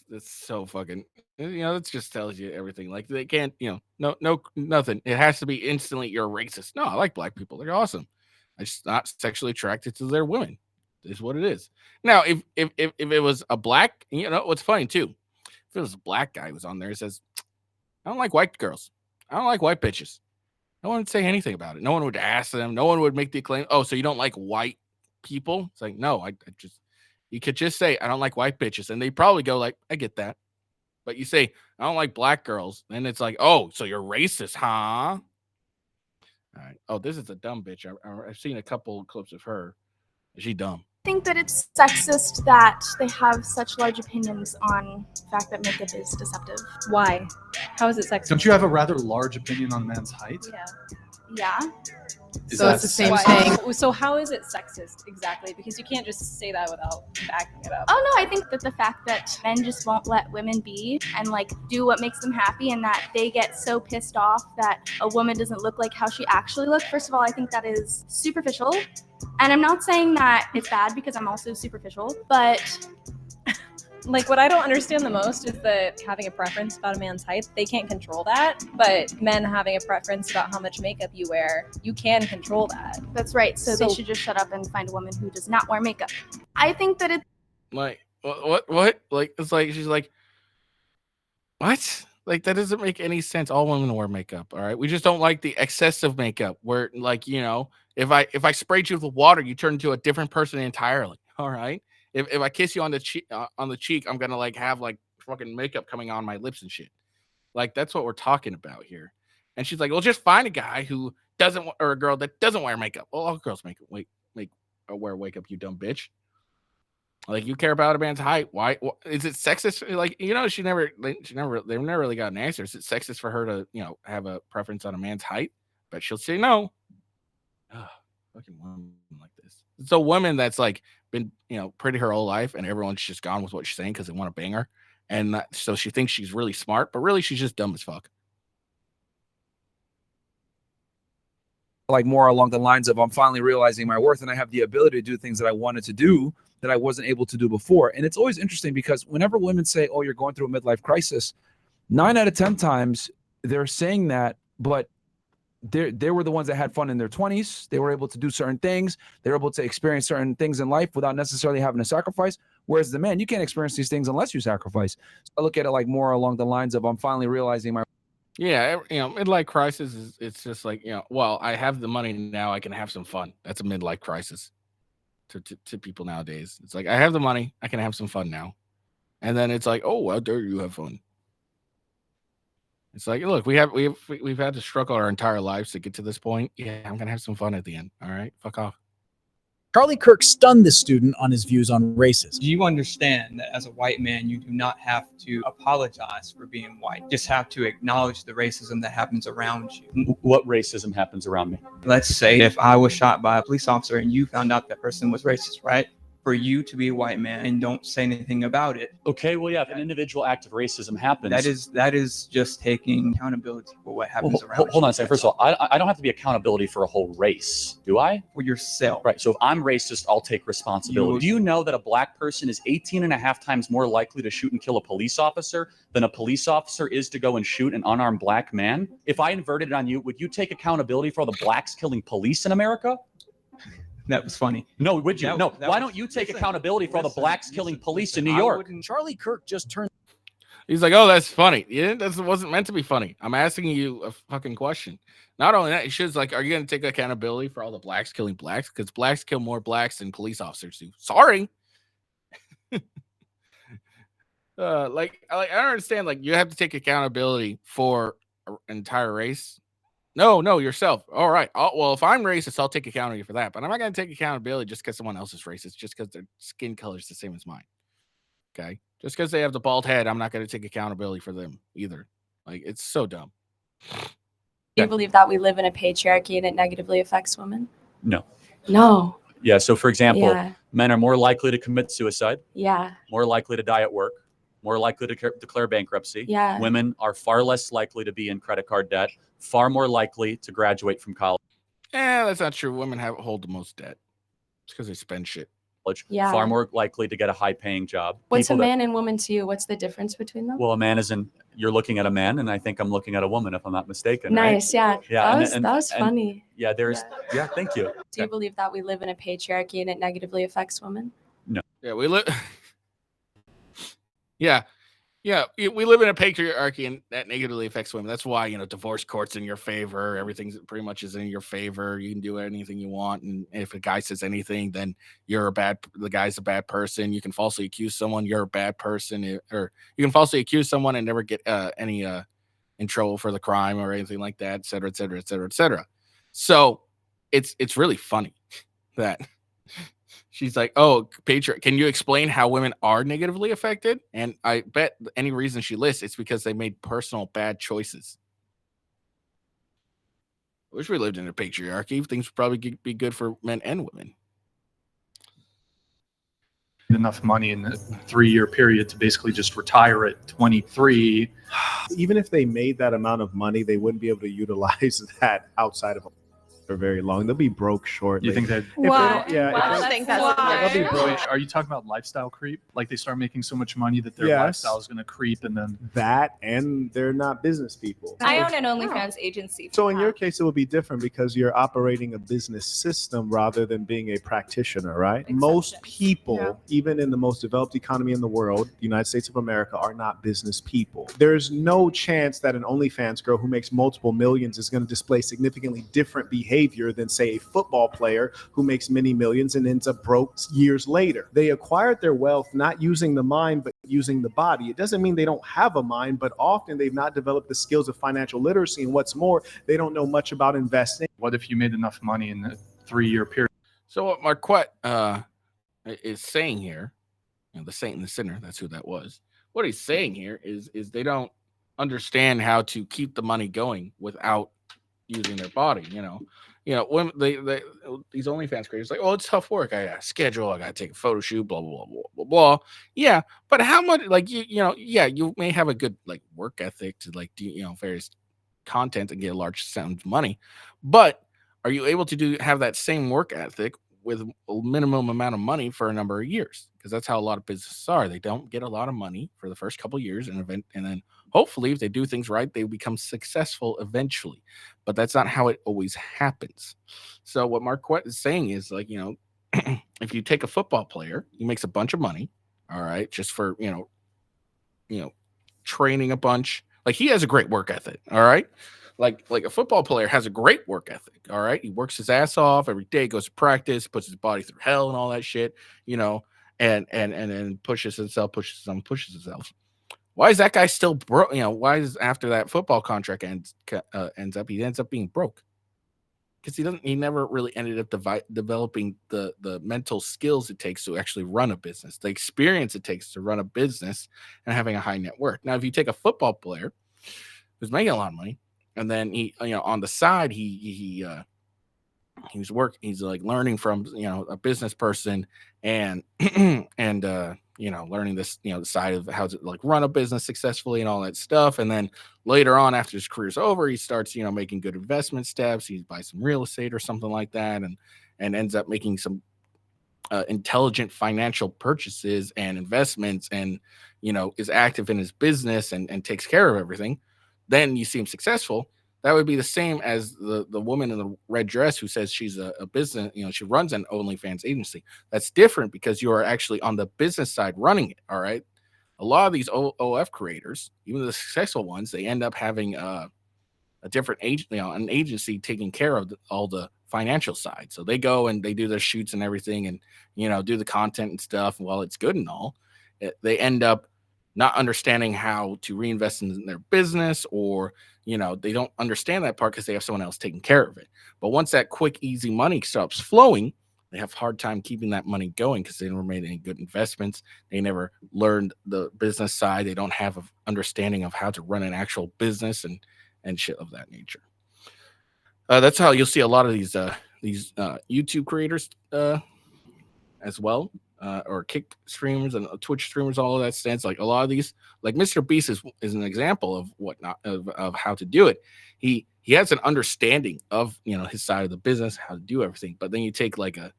That's so fucking, that just tells you everything. Like, they can't, nothing. It has to be instantly you're a racist. No, I like black people. They're awesome. I'm just not sexually attracted to their women. Is what it is. Now, if it was a black, what's funny too, if it was a black guy who was on there, it says, I don't like white girls. I don't like white bitches. No one would say anything about it. No one would ask them. No one would make the claim, oh, so you don't like white people? It's like, no, you could just say, I don't like white bitches. And they probably go like, I get that. But you say, I don't like black girls. Then it's like, oh, so you're racist, huh? All right. Oh, this is a dumb bitch. I've seen a couple clips of her. Is she dumb? I think that it's sexist that they have such large opinions on the fact that makeup is deceptive. Why? How is it sexist? Don't you have a rather large opinion on men's height? Yeah. So it's the same thing. So how is it sexist exactly? Because you can't just say that without backing it up. Oh no, I think that the fact that men just won't let women be and like do what makes them happy, and that they get so pissed off that a woman doesn't look like how she actually looks. First of all, I think that is superficial. And I'm not saying that it's bad because I'm also superficial, but like what I don't understand the most is that having a preference about a man's height, they can't control that. But men having a preference about how much makeup you wear, you can control that. That's right. So they should just shut up and find a woman who does not wear makeup. I think that it's like, what? Like, it's like, she's like, what? Like, that doesn't make any sense. All women wear makeup, all right? We just don't like the excessive makeup where, like, if I sprayed you with water, you turn into a different person entirely, all right? If I kiss you on the cheek, I'm gonna like have like fucking makeup coming on my lips and shit. Like, that's what we're talking about here. And she's like, well, just find a guy who doesn't, or a girl that doesn't wear makeup. Well, all girls wear makeup, you dumb bitch. Like, you care about a man's height. Why is it sexist? Like, they never really got an answer. Is it sexist for her to, have a preference on a man's height? But she'll say no. Fucking woman like this. It's a woman that's like been, pretty her whole life, and everyone's just gone with what she's saying because they want to bang her. And so she thinks she's really smart, but really she's just dumb as fuck. Like more along the lines of, I'm finally realizing my worth and I have the ability to do things that I wanted to do that I wasn't able to do before. And it's always interesting because whenever women say, oh, you're going through a midlife crisis, 9 out of 10 times they're saying that, but they were the ones that had fun in their 20s. They were able to do certain things. They were able to experience certain things in life without necessarily having to sacrifice. Whereas the man, you can't experience these things unless you sacrifice. So I look at it like more along the lines of, I'm finally realizing my. Yeah, midlife crisis it's just like, well, I have the money now, I can have some fun. That's a midlife crisis to people nowadays. It's like, I have the money, I can have some fun now. And then it's like, oh, how dare you have fun? It's like, look, we've had to struggle our entire lives to get to this point. Yeah, I'm gonna have some fun at the end. All right, fuck off. Charlie Kirk stunned the student on his views on racism. Do you understand that as a white man, you do not have to apologize for being white? You just have to acknowledge the racism that happens around you. What racism happens around me? Let's say if I was shot by a police officer and you found out that person was racist, right? For you to be a white man and don't say anything about it. Okay, well, yeah, if an individual act of racism happens. That is just taking accountability for what happens around you. Hold on a second. First of all, I don't have to be accountability for a whole race, do I? For yourself. Right, so if I'm racist, I'll take responsibility. Do you know that a black person is 18.5 times more likely to shoot and kill a police officer than a police officer is to go and shoot an unarmed black man? If I inverted it on you, would you take accountability for all the blacks killing police in America? That was funny. No, would you? That- No. that Why was- don't you take listen, accountability for all the listen, blacks killing police in New I York? wouldn't- Charlie Kirk just turned. He's like, oh, that's funny. Yeah, that wasn't meant to be funny. I'm asking you a fucking question. Not only that, he should like, are you going to take accountability for all the blacks killing blacks? Because blacks kill more blacks than police officers do. Sorry. Like I don't understand. Like, you have to take accountability for an entire race. No, yourself. All right. Well, if I'm racist, I'll take accountability for that. But I'm not going to take accountability just because someone else is racist, just because their skin color is the same as mine. Okay. Just because they have the bald head, I'm not going to take accountability for them either. Like, it's so dumb. Do you believe that we live in a patriarchy and it negatively affects women? No. No. Yeah. So, for example, Yeah. men are more likely to commit suicide, Yeah. more likely to die at work, more likely to declare bankruptcy. Yeah. Women are far less likely to be in credit card debt, far more likely to graduate from college. That's not true. Women hold the most debt. It's because they spend shit. Yeah. Far more likely to get a high-paying job. What's People a that- man and woman to you? What's the difference between them? Well, a man you're looking at a man, and I think I'm looking at a woman, if I'm not mistaken. right? Nice. Yeah. Yeah. That was funny. Yeah. Yeah. Thank you. Do you believe that we live in a patriarchy and it negatively affects women? No. Yeah, we live. Yeah, we live in a patriarchy, and that negatively affects women. That's why, divorce court's in your favor. Everything's pretty much is in your favor. You can do anything you want, and if a guy says anything, then the guy's a bad person. You can falsely accuse someone, you're a bad person, or you can falsely accuse someone and never get any in trouble for the crime or anything like that, et cetera, et cetera, et cetera, et cetera. So it's really funny that she's like, oh, can you explain how women are negatively affected? And I bet any reason she lists, it's because they made personal bad choices. I wish we lived in a patriarchy. Things would probably be good for men and women. Enough money in a 3-year period to basically just retire at 23. Even if they made that amount of money, they wouldn't be able to utilize that outside of for very long. They'll be broke shortly. You think that? Why? I think that's They'll be broke. Are you talking about lifestyle creep? Like they start making so much money that their Yes. lifestyle is going to creep, and then that, and they're not business people. I own an OnlyFans agency. So in your case, it would be different because you're operating a business system rather than being a practitioner, right? Most people, even in the most developed economy in the world, the United States of America, are not business people. There's no chance that an OnlyFans girl who makes multiple millions is going to display significantly different behavior than, say, a football player who makes many millions and ends up broke years later. They acquired their wealth not using the mind, but using the body. It doesn't mean they don't have a mind, but often they've not developed the skills of financial literacy. And what's more, they don't know much about investing. what if you made enough money in a 3-year period? So what Marquette is saying here, the saint and the sinner, that's who that was. What he's saying here is they don't understand how to keep the money going without using their body. When these OnlyFans creators like, oh, it's tough work. I got a schedule. I got to take a photo shoot. Blah blah blah blah blah blah. Yeah, but how much? Like you may have a good work ethic to do various content and get a large sum of money, but are you able to have that same work ethic with a minimum amount of money for a number of years? Because that's how a lot of businesses are. They don't get a lot of money for the first couple of years and then hopefully if they do things right, they become successful eventually. But that's not how it always happens. So what Marquette is saying is if you take a football player, he makes a bunch of money, all right, just for training a bunch. Like he has a great work ethic, all right. Like a football player has a great work ethic, all right. He works his ass off every day, goes to practice, puts his body through hell and all that shit, and then pushes himself. Why is that guy still broke? Why is after that football contract ends up being broke? Because he never really ended up developing the mental skills it takes to actually run a business, the experience it takes to run a business and having a high net worth. Now, if you take a football player who's making a lot of money, and then he, on the side, he's learning from, a business person and, learning this, the side of how to run a business successfully and all that stuff. And then later on, after his career's over, he starts, making good investment steps. He buys some real estate or something like that. And ends up making some intelligent financial purchases and investments and, is active in his business and takes care of everything. Then you see him successful. that would be the same as the woman in the red dress who says she's a business, she runs an OnlyFans agency. That's different because you are actually on the business side running it. All right. A lot of these OF creators, even the successful ones, they end up having a different agent, an agency taking care of all the financial side. So they go and they do their shoots and everything and, do the content and stuff. While it's good and all, they end up not understanding how to reinvest in their business, or, they don't understand that part because they have someone else taking care of it. But once that quick, easy money stops flowing, they have a hard time keeping that money going because they never made any good investments. They never learned the business side. They don't have an understanding of how to run an actual business and shit of that nature. That's how you'll see a lot of these YouTube creators as well, or Kick streamers and Twitch streamers, all of that stands. Like a lot of these, like Mr. Beast is an example of whatnot of how to do it. He has an understanding of his side of the business, how to do everything. But then you take like a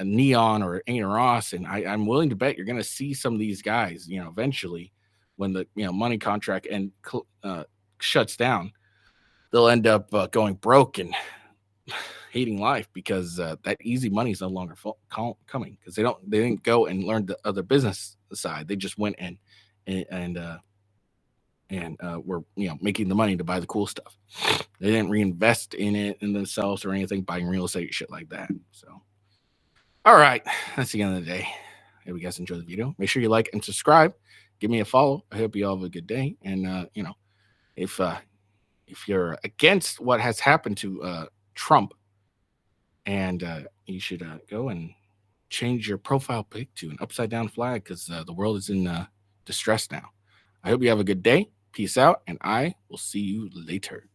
Neon or Aiden Ross, and I'm willing to bet you're gonna see some of these guys, eventually when the money contract shuts down, they'll end up going broke and hating life because that easy money is no longer coming because they didn't go and learn the other business side. They just went and were making the money to buy the cool stuff. They didn't reinvest in it in themselves or anything, buying real estate, shit like that. So, all right, that's the end of the day. I hope you guys enjoyed the video. Make sure you like and subscribe. Give me a follow. I hope you all have a good day. And if you're against what has happened to Trump, and you should go and change your profile pic to an upside down flag because the world is in distress now. I hope you have a good day. Peace out, and I will see you later.